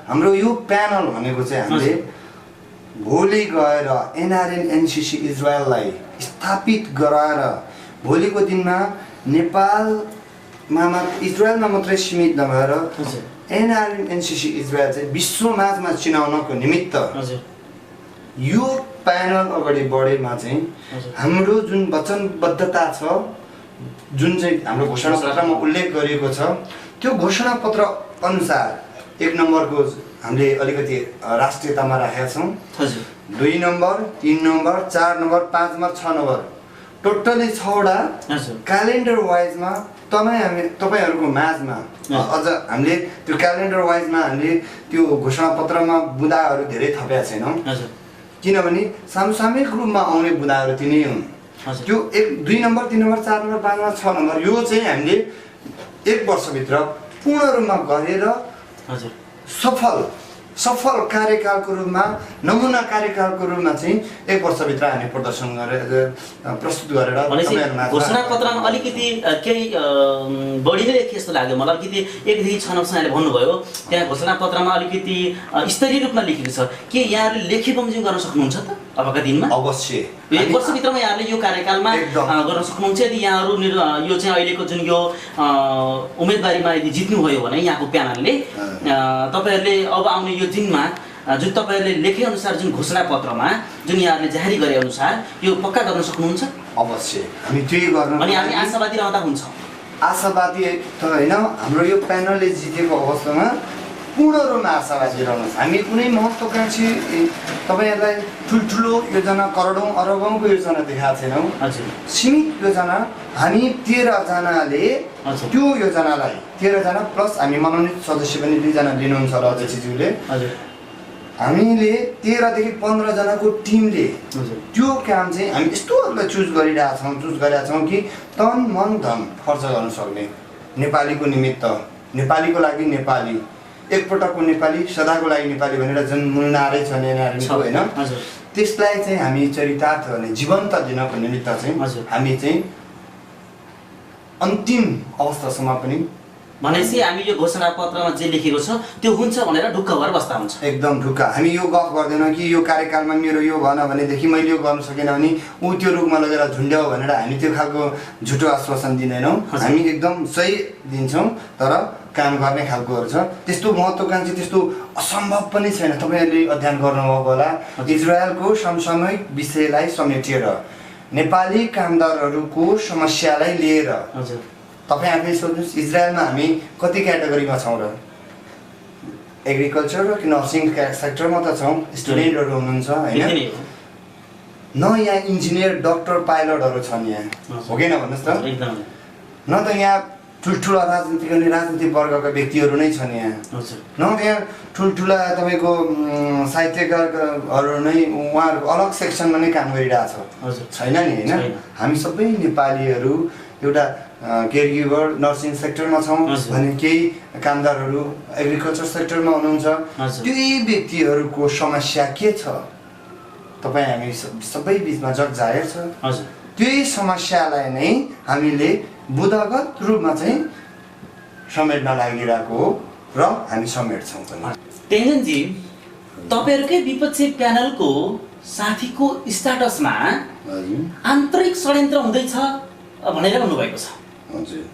हाम्रो यो प्यानल भनेको चाहिँ हामीले भोलि गएर एनआरएन एनसिसी इजरायललाई स्थापित गराएर भोलिको दिनमा नेपालमा इजरायलमा मात्रै सीमित नभएर एनआरएन एनसिसी इजरायल चाहिँ विश्वमाझमा चिनाउनको निमित्त यो प्यानल अगाडि बढेमा चाहिँ हाम्रो जुन वचनबद्धता छ जुन चाहिँ हाम्रो घोषणापत्रमा उल्लेख गरिएको छ त्यो घोषणापत्र अनुसार 1 नम्बरको हामीले अलिकति राष्ट्रियतामा राखेका छौँ 2 number 3 number 4 number 5 number 6 number totally 6वटा क्यालेन्डर वाइजमा तपाईँहरूको माझमा अझ हामीले त्यो क्यालेन्डर वाइजमा हामीले त्यो घोषणापत्रमा बुँदाहरू धेरै थपेका छैनौँ किनभने समसामयिक रूपमा आउने बुँदाहरू तिनै हुन् त्यो 2 number 3 number 4 number 5 number 6 number यो चाहिँ हामीले 1 वर्षभित्र पूर्ण रूपमा गरेर सफल कार्यकालको रूपमा नमुना कार्यकालको रूपमा चाहिँ 1 वर्षभित्र हामी प्रदर्शन गरेर प्रस्तुत गरेर
घोषणापत्रमा अलिकति केही बढी नै लेखे जस्तो लाग्यो मलाई अलिकति 1 देखि 6 नम्बरसम्म भन्न भयो त्यहाँ घोषणापत्रमा अलिकति स्तरीय रूपमा लेखेको छ के यहाँले लेखी बमोजिम गर्न सक्नुहुन्छ त अबका दिनमा
अवश्य
1 वर्षभित्रमा यहाँले यो कार्यकालमा गर्न सक्नुहुन्छ यदि यहाँहरू यो चाहिँ अहिलेको जुन यो उम्मेदवारीमा यदि जित्नुभयो भने यहाँको प्यानलले तपाईहरुले अब आउने यो दिनमा जुन तपाईहरुले लेखे अनुसार जुन घोषणापत्रमा जुन यहाँहरूले जारी गरे अनुसार यो पक्का गर्न सक्नुहुन्छ
अवश्य हामी त्यही गर्न
अनि हामी आशावादी रहँदा हुन्छ
आशावादी त हैन हाम्रो यो प्यानलले जितेको अवस्थामा पूर्ण रूपमा आशावादी रहनुहोस् हामी कुनै महत्त्वकांक्षी तपाईहरुलाई ठुलठुलो योजना करोडौं अरबौंको योजना देखाएको छैनौँ सीमित योजना हामी 13 जनाले त्यो योजनालाई 13 जना प्लस हामी मनोनित सदस्य पनि 2 जना लिनुहुन्छ र अध्यक्षज्यूले हामीले 13 देखि 15 जनाको टिमले त्यो काम चाहिँ हामी यस्तोहरूलाई चुज गरिरहेका छौँ कि तन मन धन खर्च गर्न सक्ने नेपालीको निमित्त नेपालीको लागि नेपाली एकपटकको नेपाली सदाको लागि नेपाली भनेर जुन मूल नारै छ नेनारीको हैन त्यसलाई चाहिँ हामी चरितार्थ गर्ने जीवन्त दिनको निमित्त चाहिँ हामी चाहिँ अन्तिम अवस्थासम्म पनि
भनेपछि हामी यो घोषणापत्रमा जे लेखेको छ त्यो हुन्छ भनेर ढुक्क भएर बस्दा हुन्छ
एकदम ढुक्क हामी यो गफ गर्दैनौँ कि यो कार्यकालमा मेरो यो भन भनेदेखि मैले यो गर्न सकेन भने ऊ त्यो रूपमा लगेर झुन्ड्याऊ भनेर हामी त्यो खालको झुटो आश्वासन दिँदैनौँ हामी एकदम सही दिन्छौँ तर काम गर्ने खालकोहरू छ त्यस्तो महत्त्वकांक्षी त्यस्तो असम्भव पनि छैन तपाईहरुले अध्ययन गर्नुभएको होला इजरायलको समसामयिक विषयलाई समेटेर नेपाली कामदारहरूको समस्यालाई लिएर तपाई आफै सोच्नुस् इजरायलमा हामी कति क्याटेगोरीमा छौं र एग्रिकल्चर र नर्सिङ सेक्टरमा त छौं स्टुडेन्टहरु हुनुहुन्छ हैन न यहाँ इन्जिनियर डाक्टर पाइलटहरु छन् यहाँ हो किन भन्नुस् त
एकदम
न त यहाँ ठुलठुला राजनीतिक वर्गका व्यक्तिहरु नै छन् यहाँ न यहाँ ठुलठुला तपाईको साहित्यकारहरु नै उहाँहरु अलग सेक्सनमा नै काम गरिरहेछ छैन नि हैन हामी सबै नेपालीहरु एउटा केयरगिभर नर्सिङ सेक्टरमा छौं भने केही कामदारहरु एग्रिकल्चर सेक्टरमा हुनुहुन्छ त्यही व्यक्तिहरुको समस्या के छ तपाई हामी सबै बीचमा जग जाहेर छ त्यही समस्यालाई नै हामीले बुदागत रूपमा चाहिँ समेट्न लागिरहेको हो र हामी समेट्छौं पनि
तेन्जिङ जी तपाईहरुकै विपक्षी प्यानलको साथीको स्ट्याटसमा
हजुर
आन्तरिक षड्यन्त्र हुँदैछ भनेर भन्नुभएको छ।
हजुर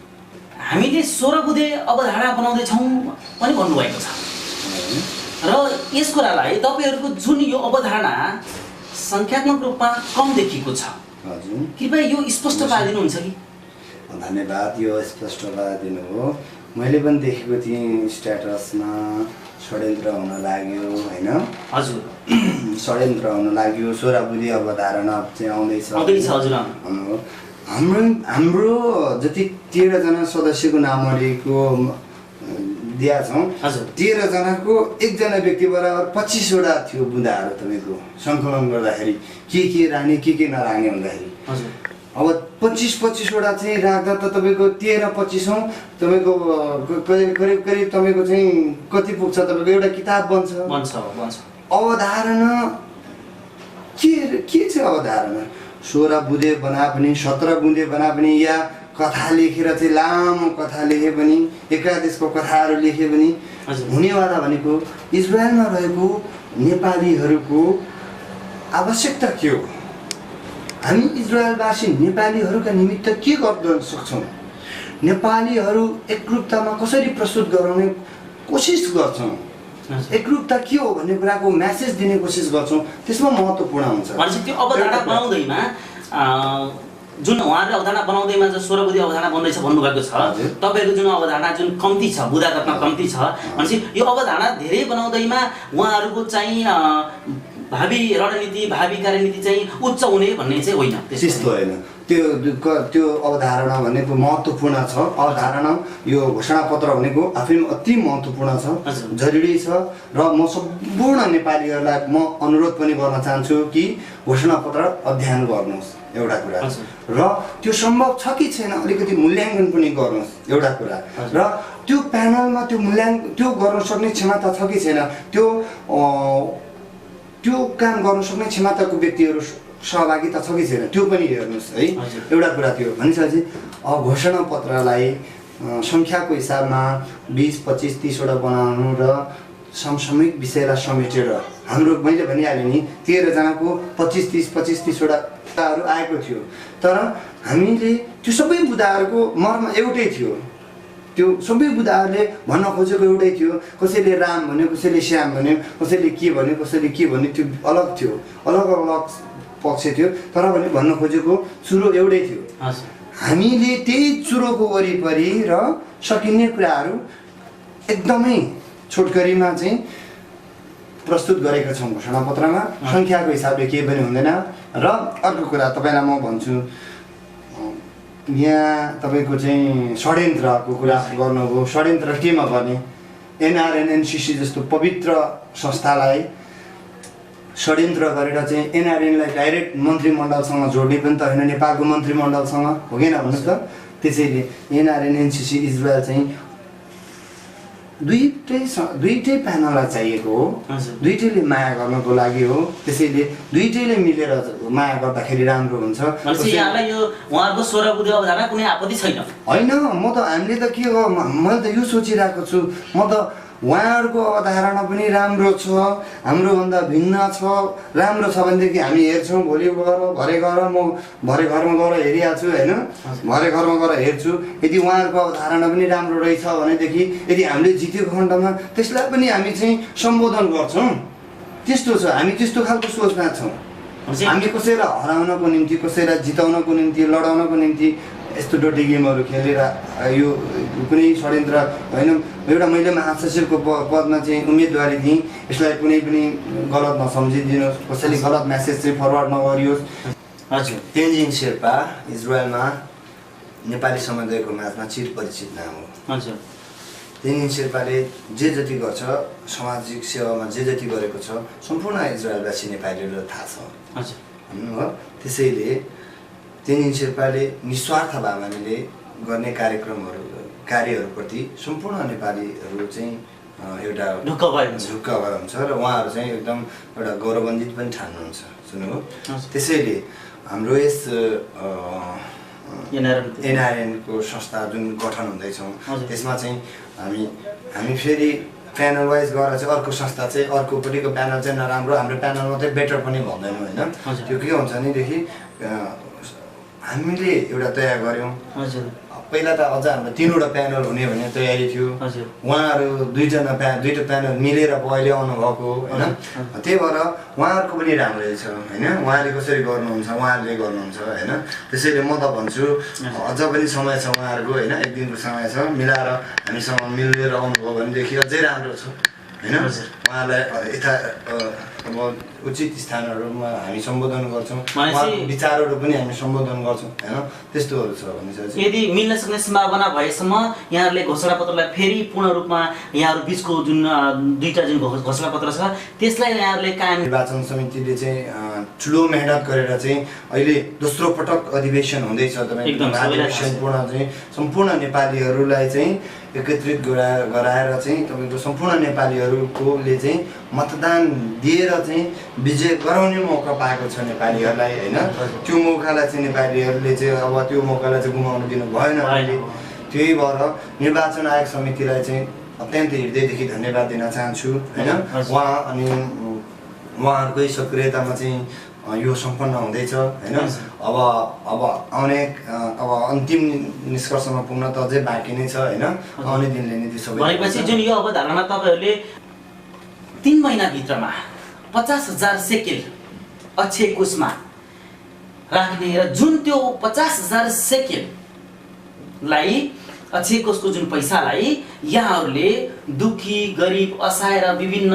हामीले 16 बुँदे अवधारणा बनाउँदैछौँ पनि भन्नुभएको छ। र यस कुरालाई तपाईँहरूको जुन यो अवधारणा सङ्ख्यात्मक रूपमा कम देखिएको छ,
हजुर
कृपया यो स्पष्ट पारिदिनुहुन्छ कि?
धन्यवाद, यो स्पष्ट पारिदिनु हो। मैले पनि देखेको थिएँ स्ट्याटसमा षड्यन्त्र हुन लाग्यो होइन,
हजुर
षड्यन्त्र हुन लाग्यो, 16 बुँदे अवधारणा चाहिँ आउँदैछ
हजुर।
हाम्रो जति 13 जना सदस्यको नामहरूको दिया छौँ, 13 जनाको एकजना व्यक्ति बराबर 25 वटा थियो बुँदाहरू तपाईँको सङ्कलन गर्दाखेरि के राख्ने के नराख्ने भन्दाखेरि। अब 25 वटा चाहिँ राख्दा त तपाईँको 13-25औँ तपाईँको करिब तपाईँको चाहिँ कति पुग्छ, तपाईँको एउटा किताब बन्छ। अवधारणा के चाहिँ अवधारणा? 16 बुँदे बना पनि 17 बुँदे बना पनि या कथा लेखेर चाहिँ लामो कथा लेखे पनि एकादेशको कथाहरू लेखे पनि हुनेवाला भनेको इजरायलमा रहेको नेपालीहरूको आवश्यकता के हो? हामी इजरायलवासी नेपालीहरूका निमित्त के गर्न सक्छौँ? नेपालीहरू एकरूपतामा कसरी प्रस्तुत गराउने कोसिस गर्छौँ? एकरूपता के हो भन्ने कुराको म्यासेज दिने कोसिस गर्छौँ, त्यसमा महत्त्वपूर्ण हुन्छ।
त्यो अवधारणा बनाउँदैमा जुन उहाँहरूले अवधारणा बनाउँदैमा जो 16 बुँदे अवधारणा बन्दैछ भन्नुभएको छ, तपाईँहरूको जुन अवधारणा जुन कम्ती छ, बुँदागतमा कम्ती छ भनेपछि यो अवधारणा धेरै बनाउँदैमा उहाँहरूको चाहिँ भावी रणनीति भावी कार्यनीति चाहिँ उच्च हुने भन्ने चाहिँ होइन,
त्यस्तो होइन। त्यो अवधारणा भनेको महत्त्वपूर्ण छ। अवधारणा यो घोषणापत्र भनेको आफैमा अति महत्त्वपूर्ण छ, जरुरी छ। र म सम्पूर्ण नेपालीहरूलाई म अनुरोध पनि गर्न चाहन्छु कि घोषणापत्र अध्ययन गर्नुहोस्, एउटा कुरा। र त्यो सम्भव छ कि छैन अलिकति मूल्याङ्कन पनि गर्नुहोस्, एउटा कुरा। र त्यो प्यानलमा त्यो गर्न सक्ने क्षमता छ कि छैन, त्यो काम गर्न सक्ने क्षमताको व्यक्तिहरू सहभागिता छ कि छैन, त्यो पनि हेर्नुहोस् है, एउटा कुरा त्यो। भनेपछि घोषणापत्रलाई सङ्ख्याको हिसाबमा 20, 25, 30 वटा बनाउनु र समसामयिक विषयलाई समेटेर हाम्रो मैले भनिहालेँ नि 13 जनाको 25-30 वटाहरू आएको थियो। तर हामीले त्यो सबै बुँदाहरूको मर्म एउटै थियो। त्यो सबै बुँदाहरूले भन्न खोजेको एउटै थियो। कसैले राम भन्यो, कसैले श्याम भन्यो, कसैले के भन्यो, त्यो अलग थियो, अलग पक्ष थियो। तर पनि भन्न खोजेको चुरो एउटै थियो। हामीले त्यही चुरोको वरिपरि र सकिने कुराहरू एकदमै छोटकरीमा चाहिँ प्रस्तुत गरेका छौँ घोषणापत्रमा। सङ्ख्याको हिसाबले केही पनि हुँदैन। र अर्को कुरा तपाईँलाई म भन्छु, यहाँ तपाईँको चाहिँ षड्यन्त्रको कुरा गर्नुभयो। षड्यन्त्र केमा गर्ने? एनआरएन एनसिसी जस्तो पवित्र संस्थालाई षड्यन्त्र गरेर चाहिँ एनआरएनलाई डाइरेक्ट मन्त्रीमण्डलसँग जोड्ने पनि त होइन, नेपालको मन्त्रीमण्डलसँग हो कि भन्नुहोस् त। त्यसैले एनआरएन एनसिसी इजरायल चाहिँ दुईटै प्यानललाई चाहिएको हो, दुईटैले माया गर्नको लागि हो। त्यसैले दुईटैले मिलेर माया गर्दाखेरि राम्रो हुन्छ।
यहाँलाई यो उहाँहरूको 16 बुँदे अवधारणा कुनै आपत्ति छैन?
होइन, हामीले त के हो, मैले त यो सोचिरहेको छु, म त उहाँहरूको अवधारणा पनि राम्रो छ, हाम्रोभन्दा भिन्न छ। राम्रो छ भनेदेखि हामी हेर्छौँ, भरे घरमा गएर हेरिहाल्छु होइन, भरे घरमा गएर हेर्छु। यदि उहाँहरूको अवधारणा पनि राम्रो रहेछ भनेदेखि यदि हामीले जितेको खण्डमा त्यसलाई पनि हामी चाहिँ सम्बोधन गर्छौँ। त्यस्तो छ, हामी त्यस्तो खालको सोचमा छौँ। हामी कसैलाई हराउनको निम्ति, कसैलाई जिताउनको निम्ति, लडाउनको निम्ति यस्तो डोटी गेमहरू खेलेर यो कुनै षड्यन्त्र होइन। एउटा मैले महासचिवको पदमा चाहिँ उम्मेदवारी दिएँ, यसलाई कुनै पनि गलत नसम्झिदिनुहोस्, कसैले गलत म्यासेज चाहिँ फरवर्ड नगरियोस्। हजुर, तेन्जिङ शेर्पा इजरायलमा नेपाली समुदायको माझमा चिरपरिचित नाम हो। हजुर, तेन्जिङ शेर्पाले जे जति गर्छ, सामाजिक सेवामा जे जति गरेको छ, सम्पूर्ण इजरायलवासी नेपालीहरूलाई थाहा छ। हजुर, हो। त्यसैले तेन्जिङ शेर्पाले निस्वार्थ भावनाले गर्ने कार्यहरूप्रति सम्पूर्ण नेपालीहरू चाहिँ एउटा ढुक्क भएर हुन्छ र उहाँहरू चाहिँ एकदम एउटा गौरवान्वित पनि ठान्नुहुन्छ। सुन्नुभयो? त्यसैले हाम्रो यस एनआरएनको संस्था जुन गठन हुँदैछौँ त्यसमा चाहिँ हामी फेरि प्यानल वाइज गरेर चाहिँ अर्को संस्था चाहिँ अर्कोपट्टिको प्यानल चाहिँ नराम्रो हाम्रो प्यानल मात्रै बेटर पनि भन्दैनौँ होइन त्यो के हुन्छ भनेदेखि हामीले एउटा तयार गऱ्यौँ पहिला त अझ हाम्रो 3वटा प्यानल हुने भन्ने तयारी थियो उहाँहरू दुईटा प्यानल मिलेर पो अहिले आउनुभएको होइन त्यही भएर उहाँहरूको पनि राम्रै छ होइन उहाँले कसरी गर्नुहुन्छ उहाँहरूले गर्नुहुन्छ होइन त्यसैले म त भन्छु अझ पनि समय छ उहाँहरूको होइन 1 दिनको समय छ मिलाएर हामीसँग मिलेर आउनुभयो भनेदेखि अझै राम्रो छ होइन उहाँलाई यता अब उचित स्थानहरूमा हामी सम्बोधन गर्छौँ उहाँको विचारहरू पनि हामी सम्बोधन गर्छौँ होइन त्यस्तोहरू छ भने चाहिँ
यदि मिल्न सक्ने सम्भावना भएसम्म यहाँहरूले घोषणापत्रलाई फेरि पूर्ण रूपमा यहाँहरू बिचको जुन 2टा जुन घोषणापत्र छ त्यसलाई यहाँहरूले कायम
निर्वाचन समितिले चाहिँ ठुलो मेहनत गरेर चाहिँ अहिले दोस्रो पटक अधिवेशन हुँदैछ तपाईँको अधिवेशन पूर्ण चाहिँ सम्पूर्ण नेपालीहरूलाई चाहिँ एकत्रित गराएर चाहिँ तपाईँको सम्पूर्ण नेपालीहरूले चाहिँ मतदान दिएर चाहिँ विजय गराउने मौका पाएको छ नेपालीहरूलाई होइन त्यो मौकालाई चाहिँ नेपालीहरूले चाहिँ अब त्यो मौकालाई चाहिँ गुमाउन दिनु भएन अहिले त्यही भएर निर्वाचन आयोग समितिलाई चाहिँ अत्यन्त हृदयदेखि धन्यवाद दिन चाहन्छु होइन उहाँहरूकै सक्रियतामा चाहिँ यो सम्पन्न हुँदैछ होइन अब आउने अब अन्तिम निष्कर्षमा पुग्न त अझै बाँकी नै छ होइन आउने दिनले नै त्यो सबै
भनेपछि जुन यो अवधारणा तपाईँहरूले 3 महिनाभित्रमा 50,000 सेकेल अक्षय कोषमा राख्ने र जुन त्यो 50,000 सेकेललाई अक्षय कोषको जुन पैसालाई यहाँहरूले दुखी गरिब असहाय र विभिन्न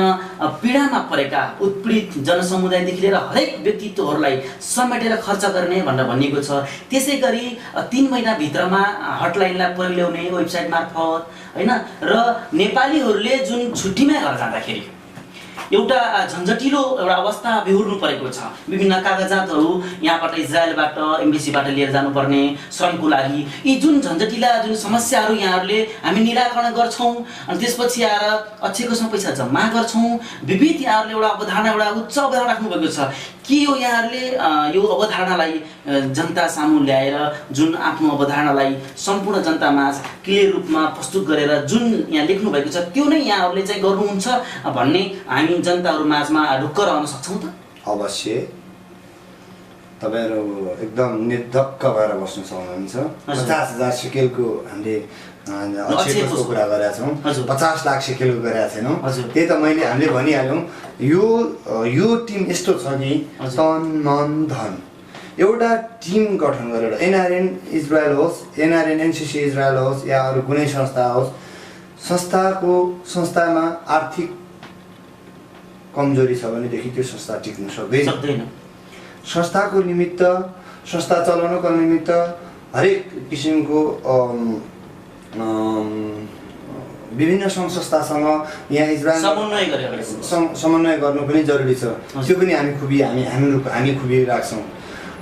पीडामा परेका उत्पीडित जनसमुदायदेखि लिएर हरेक व्यक्तित्वहरूलाई समेटेर खर्च गर्ने भनेर भनिएको छ त्यसै गरी 3 महिनाभित्रमा हटलाइनलाई प्रयोग ल्याउने वेबसाइट मार्फत होइन र नेपालीहरूले जुन छुट्टीमा घर जाँदाखेरि एउटा झन्झटिलो एउटा अवस्था बेहोर्नु परेको छ विभिन्न कागजातहरू यहाँबाट इजरायलबाट एम्बेसीबाट लिएर जानुपर्ने श्रमको लागि यी जुन झन्झटिला जुन समस्याहरू यहाँहरूले हामी निराकरण गर्छौँ अनि त्यसपछि आएर अक्षय कोषमा पैसा जम्मा गर्छौँ विविध यहाँहरूले एउटा अवधारणा एउटा उच्च अवधारणा राख्नुभएको छ के हो यहाँहरूले यो अवधारणालाई जनता सामु ल्याएर जुन आफ्नो अवधारणालाई सम्पूर्ण जनतामाझ क्लियर रूपमा प्रस्तुत गरेर जुन यहाँ लेख्नु भएको छ त्यो नै यहाँहरूले चाहिँ गर्नुहुन्छ भन्ने हामी जनताहरू माझमा ढुक्क रहन सक्छौँ त
अवश्य तपाईँहरू एकदम निर्धक्क भएर बस्न सक्नुहुन्छ 50,000 सेकेलको हामीले अक्षय कोषको कुरा गरेका छौँ 50 लाख सेकेलको गरेका छैनौँ त्यही त हामीले भनिहाल्यौँ यो टिम यस्तो छ कि तन मन धन एउटा टिम गठन गरेर एनआरएन इजरायल होस् एनआरएन एनसिसी इजरायल होस् या अरू कुनै संस्था होस् संस्थामा आर्थिक कमजोरी छ भनेदेखि त्यो संस्था टिक्न सक्दैन संस्थाको निमित्त संस्था चलाउनको निमित्त हरेक किसिमको विभिन्न सङ्घ संस्थासँग यहाँ इजरायल समन्वय गर्नु पनि जरुरी छ त्यो पनि हामी खुबी राख्छौँ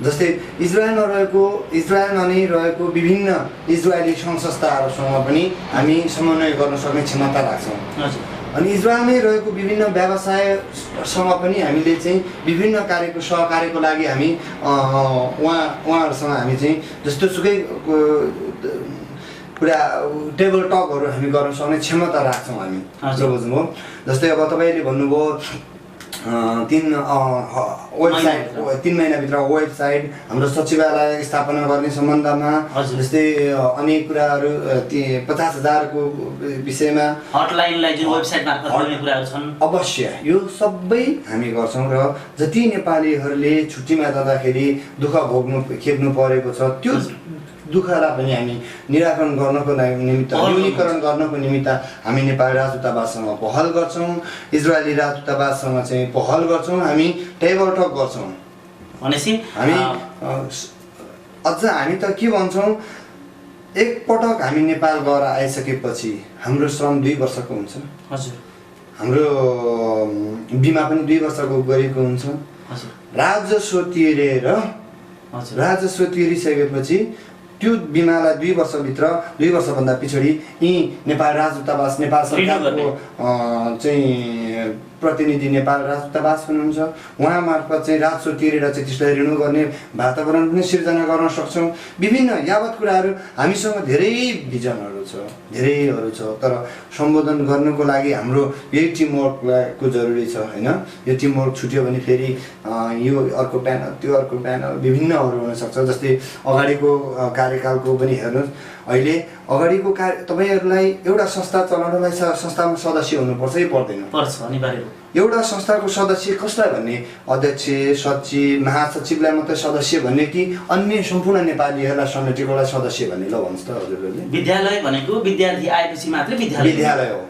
जस्तै इजरायलमा नै रहेको विभिन्न इजरायली सङ्घ संस्थाहरूसँग पनि हामी समन्वय गर्न सक्ने क्षमता राख्छौँ अनि इजरायलमै रहेको विभिन्न व्यवसायसँग पनि हामीले चाहिँ विभिन्न सहकार्यको लागि हामी उहाँहरूसँग हामी चाहिँ जस्तो सुकै कुरा टेबल टकहरू हामी गर्न सक्ने क्षमता राख्छौँ हामी बुझ्नुभयो जस्तै अब तपाईँले भन्नुभयो 3 महिनाभित्र वेबसाइट हाम्रो सचिवालय स्थापना गर्ने सम्बन्धमा जस्तै अनेक कुराहरू 50,000 को विषयमा
हटलाइनलाई जुन वेबसाइट मार्फत गर्ने कुराहरू छन्
अवश्य यो सबै हामी गर्छौँ र जति नेपालीहरूले छुट्टीमा जाँदाखेरि दुःख खेप्नु परेको छ त्यो दुःखलाई पनि हामी निराकरण गर्नको निमित्त न्यूनीकरण गर्नको निमित्त हामी नेपाली राजदूतावाससँग पहल गर्छौँ इजरायली राजदूतावाससँग चाहिँ पहल गर्छौँ हामी टेबल टक गर्छौँ
भनेपछि
हामी अझ हामी त के भन्छौँ एकपटक हामी नेपाल गएर आइसकेपछि हाम्रो श्रम 2 वर्षको हुन्छ
हजुर
हाम्रो बिमा पनि 2 वर्षको गरेको हुन्छ राजस्व तिरिसकेपछि त्यो बिमालाई 2 वर्षभित्र 2 वर्षभन्दा पछाडि यी नेपाल राजदूतावास नेपाल सरकारको चाहिँ प्रतिनिधि नेपाल राजदूतावास हुनुहुन्छ, उहाँ मार्फत चाहिँ राजस्व तिरेर चाहिँ त्यसलाई रिन्यू गर्ने वातावरण पनि सिर्जना गर्न सक्छौँ। विभिन्न यावत कुराहरू हामीसँग धेरै भिजनहरू छ, धेरैहरू छ, तर सम्बोधन गर्नुको लागि हाम्रो यही टिमवर्कको जरुरी छ होइन। यो टिमवर्क छुट्यो भने फेरि यो अर्को प्यानल त्यो अर्को प्यानल विभिन्नहरू हुनसक्छ। जस्तै अगाडिको कार्यकालको पनि हेर्नुहोस्, अहिले अगाडिको तपाईँहरूलाई एउटा संस्था चलाउनलाई संस्थामा सदस्य हुनुपर्छ पर्दैन?
पर्छ, अनिवार्य।
एउटा संस्थाको सदस्य कसलाई भन्ने? अध्यक्ष, सचिव, महासचिवलाई मात्रै सदस्य भन्ने कि अन्य सम्पूर्ण नेपालीहरूलाई समेटेकोलाई सदस्य भन्ने? ल भन्नुहोस् त हजुरहरूले।
विद्यालय भनेको विद्यार्थी आएपछि मात्रै
विद्यालय हो।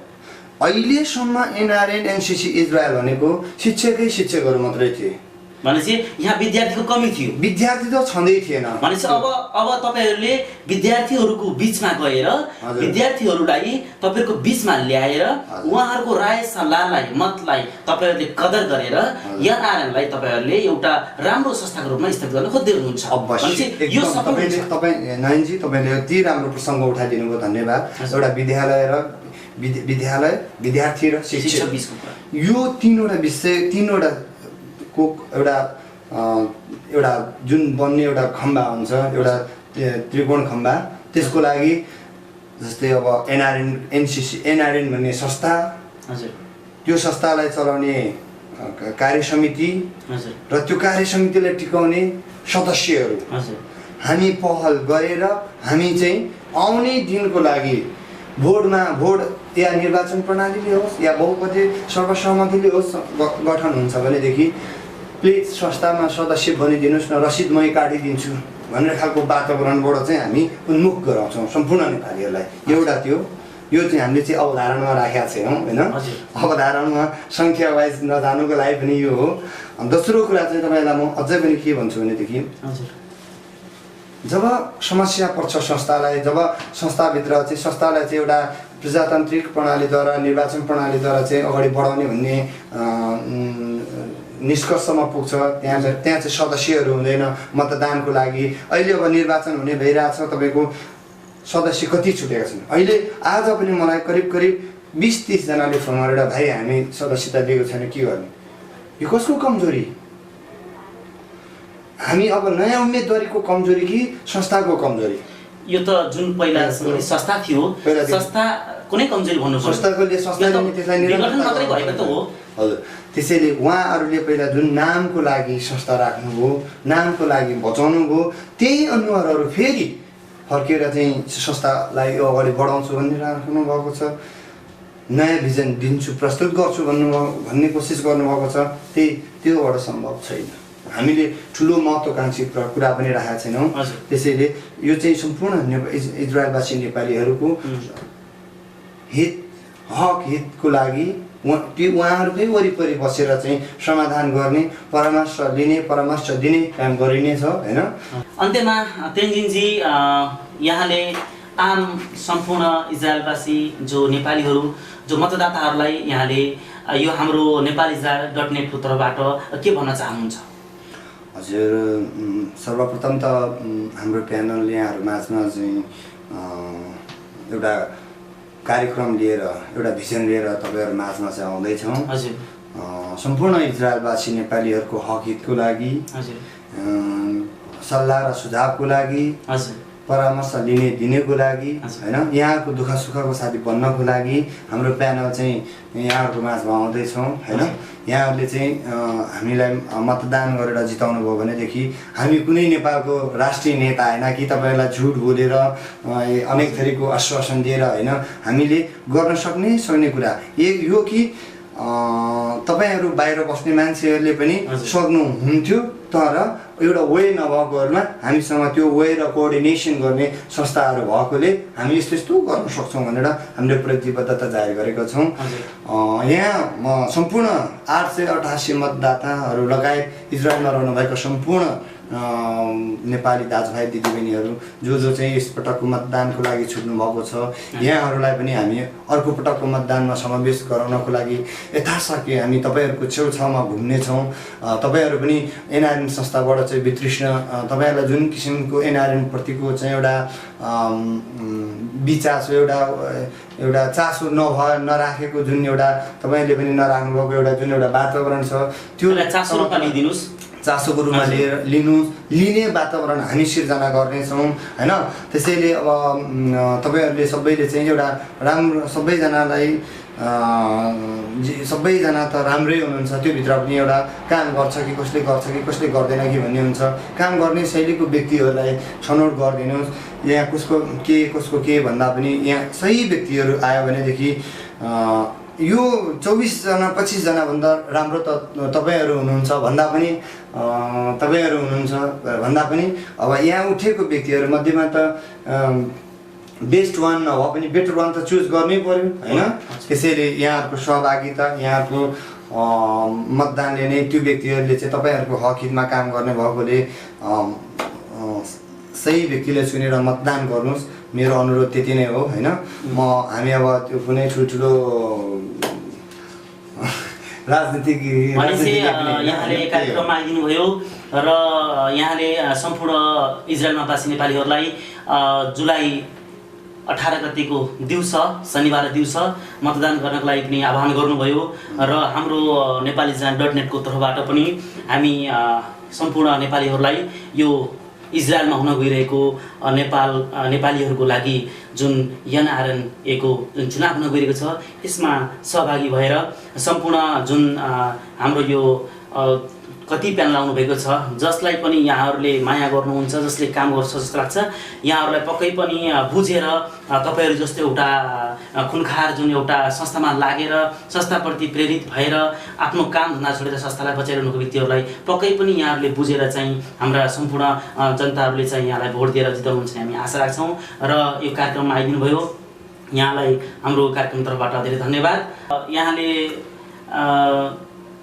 अहिलेसम्म एनआरएन एनसिसी इजरायल भनेको शिक्षकहरू मात्रै थिए।
भनेपछि यहाँ विद्यार्थीको कमी थियो,
विद्यार्थी त छँदै थिएन।
भनेपछि अब तपाईँहरूले विद्यार्थीहरूको बिचमा गएर विद्यार्थीहरूलाई तपाईँहरूको बिचमा ल्याएर उहाँहरूको राय सल्लाहलाई मतलाई तपाईँहरूले कदर गरेर एनआरएनलाई तपाईँहरूले एउटा राम्रो संस्थाको रूपमा स्थापित गर्न खोज्दै हुनुहुन्छ।
यो तपाईँ नयनजी तपाईँले यति राम्रो प्रसङ्ग उठाइदिनु भयो, धन्यवाद। एउटा विद्यालय विद्यार्थी र शिक्षक यो तीनवटा विषय तीनवटा को एउटा जुन बन्ने एउटा खम्बा हुन्छ, एउटा त्रिकोण खम्बा, त्यसको लागि जस्तै अब एनआरएन भन्ने संस्था, त्यो संस्थालाई चलाउने कार्य समिति र त्यो कार्य समितिलाई टिकाउने सदस्यहरू हामी पहल गरेर हामी चाहिँ आउने दिनको लागि भोट या निर्वाचन प्रणालीले होस् या बहुपति सर्वसम्मतिले होस् गठन हुन्छ भनेदेखि प्लिज संस्थामा सदस्य बनिदिनुहोस् न, रसिद मै काटिदिन्छु भन्ने खालको वातावरणबाट चाहिँ हामी उन्मुख गराउँछौँ सम्पूर्ण नेपालीहरूलाई। एउटा त्यो यो चाहिँ हामीले चाहिँ अवधारणमा राखेका छैनौँ होइन। अवधारणमा सङ्ख्या वाइज नजानुको लागि पनि यो हो। दोस्रो कुरा चाहिँ तपाईँलाई म अझै पनि के भन्छु भनेदेखि, जब समस्या पर्छ संस्थालाई, जब संस्थाभित्र चाहिँ संस्थालाई चाहिँ एउटा प्रजातान्त्रिक प्रणालीद्वारा निर्वाचन प्रणालीद्वारा चाहिँ अगाडि बढाउने भन्ने निष्कर्षमा पुग्छ, त्यहाँ चाहिँ सदस्यहरू हुँदैन मतदानको लागि। अहिले अब निर्वाचन हुने भइरहेछ, तपाईँको सदस्य कति छुटेका छन्? अहिले आज पनि मलाई करिब 20-30 जनाले फोन गरेर भाइ हामी सदस्यता दिएको छैन, के गर्ने? यो कसको कमजोरी? हामी अब नयाँ उम्मेदवारीको कमजोरी कि संस्थाको कमजोरी?
यो त जुन पहिला संस्था थियो, संस्था कुनै कमजोरी भन्नु पर्छ?
संस्थाले त्यसलाई
निरन्तरता मात्रै भएको त हो।
हजुर, त्यसैले उहाँहरूले पहिला जुन नामको लागि संस्था राख्नुभयो, नामको लागि बचाउनु भयो, त्यही अनुहारहरू फेरि फर्केर चाहिँ संस्थालाई अगाडि बढाउँछु भन्ने राख्नु भएको छ। नयाँ भिजन दिन्छु, प्रस्तुत गर्छु भन्ने कोसिस गर्नुभएको छ। त्योबाट सम्भव छैन। हामीले ठुलो महत्त्वकाङ्क्षी कुरा पनि राखेका छैनौँ। त्यसैले यो चाहिँ सम्पूर्ण इजरायलवासी नेपालीहरूको हितको लागि उहाँहरूकै वरिपरि बसेर चाहिँ समाधान गर्ने, परामर्श दिने काम गरिनेछ होइन।
अन्त्यमा तेन्जिङजी, यहाँले आम सम्पूर्ण इजरायलवासी जो नेपालीहरू जो मतदाताहरूलाई यहाँले यो हाम्रो नेपालीइजरायल.net को तर्फबाट के भन्न चाहनुहुन्छ?
हजुर, सर्वप्रथम त हाम्रो प्यानल यहाँहरू माझमा चाहिँ एउटा कार्यक्रम लिएर, एउटा भिजन लिएर तपाईँहरू माझमा चाहिँ आउँदैछौँ। सम्पूर्ण इजरायलवासी नेपालीहरूको हक हितको लागि, सल्लाह र सुझावको लागि, परामर्श दिनेको लागि होइन, यहाँको दुःख सुखको साथी बन्नको लागि हाम्रो प्यानल चाहिँ यहाँहरूको माझमा आउँदैछौँ होइन। यहाँहरूले चाहिँ हामीलाई मतदान गरेर जिताउनु भयो भनेदेखि हामी कुनै नेपालको राष्ट्रिय नेता होइन कि तपाईँहरूलाई झुट बोलेर अनेक थरीको आश्वासन दिएर होइन, हामीले गर्न सक्ने कुरा यो कि तपाईँहरू बाहिर बस्ने मान्छेहरूले पनि सक्नुहुन्थ्यो, तर एउटा वे नभएकोहरूमा हामीसँग त्यो वे र कोअर्डिनेसन गर्ने संस्थाहरू भएकोले हामी यस्तो गर्न सक्छौँ भनेर हामीले प्रतिबद्धता जाहेर गरेका छौँ। यहाँ सम्पूर्ण 888 मतदाताहरू लगायत इजरायलमा रहनुभएका सम्पूर्ण नेपाली दाजुभाइ दिदीबहिनीहरू जो चाहिँ यसपटकको मतदानको लागि छुट्नु भएको छ यहाँहरूलाई पनि हामी अर्को पटकको मतदानमा समावेश गराउनको लागि यथाशक्य हामी तपाईँहरूको छेउछाउमा घुम्नेछौँ। तपाईँहरू पनि एनआरएन संस्थाबाट चाहिँ वितृष्ण तपाईँहरूलाई जुन किसिमको एनआरएन प्रतिको चाहिँ एउटा विचासो एउटा चासो नराखेको जुन एउटा तपाईँले पनि नराख्नु भएको एउटा जुन एउटा वातावरण छ त्यो चासोको रूपमा लिने वातावरण हामी सिर्जना गर्नेछौँ होइन। त्यसैले अब तपाईँहरूले सबैले चाहिँ एउटा राम्रो सबैजना त राम्रै हुनुहुन्छ, त्योभित्र पनि एउटा काम गर्छ कि कसले गर्दैन कि भन्ने हुन्छ। काम गर्ने शैलीको व्यक्तिहरूलाई छनौट गरिदिनुहोस्। यहाँ कसको के भन्दा पनि यहाँ सही व्यक्तिहरू आयो भनेदेखि यो 24जना 25जना भन्दा राम्रो त तपाईँहरू हुनुहुन्छ भन्दा पनि अब यहाँ उठेको व्यक्तिहरू मध्येमा त बेस्ट वान नभए पनि बेटर वान त चुज गर्नै पर्यो होइन। त्यसैले यहाँहरूको सहभागिता यहाँहरूको मतदानले नै त्यो व्यक्तिहरूले चाहिँ तपाईँहरूको हक हितमा काम गर्ने भएकोले सही व्यक्तिले चुनेर मतदान गर्नुहोस्। मेरो अनुरोध त्यति नै हो होइन। हामी अब त्यो कुनै ठुल्ठुलो
राजनीतिक यहाँले कार्यक्रममा आइदिनुभयो र यहाँले सम्पूर्ण इजरायलमा बासी नेपालीहरूलाई जुलाई 18 गतेको दिउँस शनिबार दिउँस मतदान गर्नको लागि पनि आह्वान गर्नुभयो र हाम्रो नेपालीजान.net को तर्फबाट पनि हामी सम्पूर्ण नेपालीहरूलाई यो इजरायलमा हुन गइरहेको नेपालीहरूको लागि जुन एनआरएन को जुन चुनाव हुन गइरहेको छ यसमा सहभागी भएर सम्पूर्ण जुन हाम्रो यो कति प्यानल आउनु भएको छ जसलाई पनि यहाँहरूले माया गर्नुहुन्छ, जसले काम गर्छ जस्तो लाग्छ, यहाँहरूलाई पक्कै पनि बुझेर तपाईँहरू जस्तो एउटा खुनखार जुन एउटा संस्थामा लागेर संस्थाप्रति प्रेरित भएर आफ्नो काम धन्दा छोडेर संस्थालाई बचाइरहनुको व्यक्तिहरूलाई पक्कै पनि यहाँहरूले बुझेर चाहिँ हाम्रा सम्पूर्ण जनताहरूले चाहिँ यहाँलाई भोट दिएर जिताउनुहुन्छ हामी आशा राख्छौँ र यो कार्यक्रममा आइदिनुभयो। यहाँलाई हाम्रो कार्यक्रम तर्फबाट धेरै धन्यवाद। यहाँले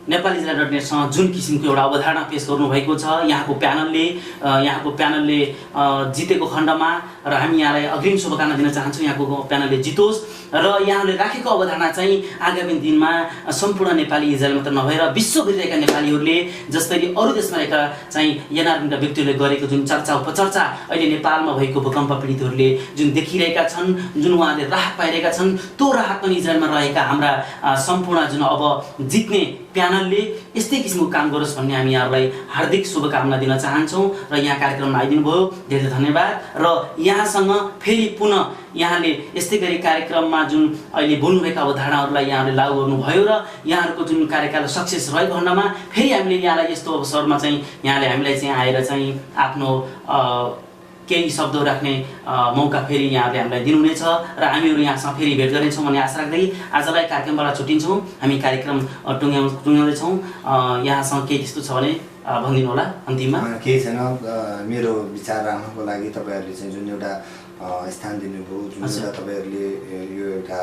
नेपालीजान.netसँग जुन किसिमको एउटा अवधारणा पेश गर्नुभएको छ यहाँको प्यानलले जितेको खण्डमा र हामी यहाँलाई अग्रिम शुभकामना दिन चाहन्छौँ। यहाँको प्यानलले जितोस् र यहाँले राखेको अवधारणा चाहिँ आगामी दिनमा सम्पूर्ण नेपाली इजरायल मात्र नभएर विश्वभरि रहेका नेपालीहरूले जसरी अरू देशमा रहेका चाहिँ एनआरएनका व्यक्तिहरूले गरेको जुन चर्चा उपचर्चा अहिले नेपालमा भएको भूकम्प पीडितहरूले जुन देखिरहेका छन्, जुन उहाँले राहत पाइरहेका छन्, त्यो राहत पनि इजरायलमा रहेका हाम्रा सम्पूर्ण जुन अब जित्ने प्यानलले यस्तै किसिमको काम गरोस् भन्ने हामी यहाँहरूलाई हार्दिक शुभकामना दिन चाहन्छौँ र यहाँ कार्यक्रममा आइदिनु भयो धेरै धन्यवाद। र यहाँसँग फेरि पुनः यहाँले यस्तै गरी कार्यक्रममा जुन अहिले बोल्नुभएका अवधारणाहरूलाई यहाँले लागू गर्नुभयो र यहाँहरूको जुन कार्यकाल सक्सेस रह्यो खण्डमा फेरि हामीले यहाँलाई यस्तो अवसरमा चाहिँ यहाँले हामीलाई चाहिँ आएर चाहिँ आफ्नो केही शब्दहरू राख्ने मौका फेरि यहाँले हामीलाई दिनुहुनेछ र हामीहरू यहाँसँग फेरि भेट गर्नेछौँ भन्ने आशा राख्दै आजलाई कार्यक्रमबाट छुट्टिन्छौँ। हामी कार्यक्रम टुङ्ग्याउँदैछौँ। यहाँसँग केही त्यस्तो छ भने भनिदिनु होला अन्तिममा।
केही छैन, मेरो विचार राख्नको लागि तपाईँहरूले चाहिँ जुन एउटा स्थान दिनुभयो, जुन एउटा तपाईँहरूले यो एउटा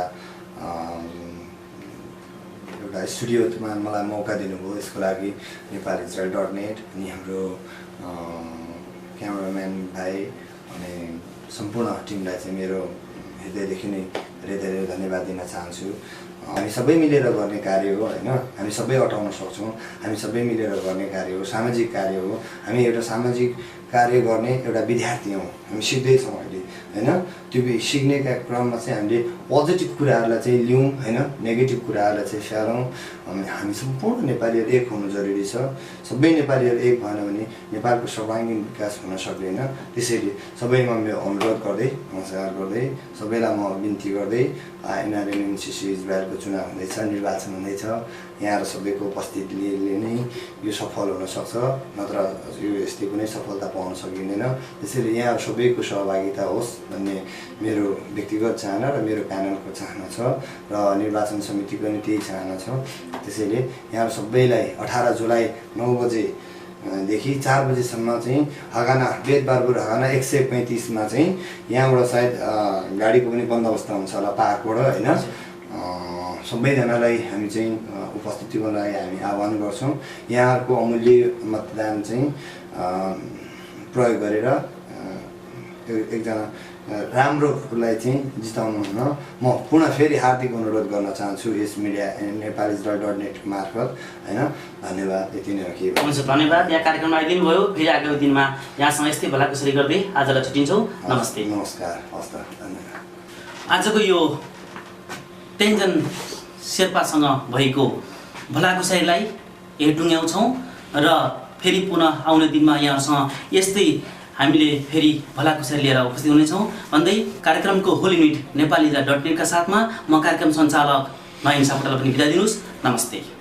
स्टुडियोमा मलाई मौका दिनुभयो यसको लागि नेपालीजान.net अनि हाम्रो क्यामेराम्यान भाइ अनि सम्पूर्ण टिमलाई चाहिँ मेरो हृदयदेखि नै धेरै धेरै धन्यवाद दिन चाहन्छु। हामी सबै मिलेर गर्ने कार्य हो होइन, हामी सबै अटाउन सक्छौँ, हामी सबै मिलेर गर्ने कार्य हो, सामाजिक कार्य हो। हामी एउटा सामाजिक कार्य गर्ने एउटा विद्यार्थी हौँ, हामी सिक्दैछौँ अहिले होइन। त्यो सिक्नेका क्रममा चाहिँ हामीले पोजिटिभ कुराहरूलाई चाहिँ लिउँ होइन, नेगेटिभ कुराहरूलाई चाहिँ स्याहारौँ। हामी सम्पूर्ण नेपालीहरू एक हुनु जरुरी छ। सबै नेपालीहरू एक भएन भने नेपालको सर्वाङ्गीण विकास हुन सक्दैन। त्यसैले सबैमा मेरो अनुरोध गर्दै नमस्कार गर्दै सबैलाई म बिन्ती गर्दै एनआरएन-एनसिसी इजरायलको चुनाव हुँदैछ, निर्वाचन हुँदैछ। यहाँहरू सबैको उपस्थितिले नै यो सफल हुनसक्छ, नत्र यो यस्तै कुनै सफलता पाउन सकिँदैन। त्यसैले यहाँहरू सबैको सहभागिता होस् भन्ने मेरो व्यक्तिगत चाहना र मेरो प्यानलको चाहना छ र निर्वाचन समितिको पनि त्यही चाहना छ। त्यसैले यहाँहरू सबैलाई 18 जुलाई 9 बजेदेखि 4 बजेसम्म चाहिँ हगाना बेदबारपुर हगाना 135 मा चाहिँ यहाँबाट सायद गाडीको पनि बन्दोबस्त हुन्छ होला पार्कबाट होइन। सबैजनालाई हामी चाहिँ उपस्थितिको लागि हामी आह्वान गर्छौँ। यहाँहरूको अमूल्य मतदान चाहिँ प्रयोग गरेर एकजना राम्रोलाई चाहिँ जिताउनु हुन म पुनः फेरि हार्दिक अनुरोध गर्न चाहन्छु यस मिडिया नेपालीइजरायल.net मार्फत होइन। धन्यवाद। यति नै के
हुन्छ, धन्यवाद। यहाँ कार्यक्रममा आइदिनु भयो। फेरि आगामी दिनमा यहाँसँग यस्तै भलाकुसारी गर्दै आजलाई छुट्टिन्छौँ। नमस्ते।
नमस्कार। हस् त, धन्यवाद।
आजको यो तेन्जन शेर्पासँग भएको भलाकुसारीलाई यही टुङ्ग्याउँछौँ र फेरि पुनः आउने दिनमा यहाँसँग यस्तै हामीले फेरि भलाकुसारी लिएर उपस्थित हुनेछौँ भन्दै कार्यक्रमको होल युनिट नेपालीइजरायल.net का साथमा म कार्यक्रम सञ्चालक नयन सापकोटालाई पनि बिदा दिनुहोस्। नमस्ते।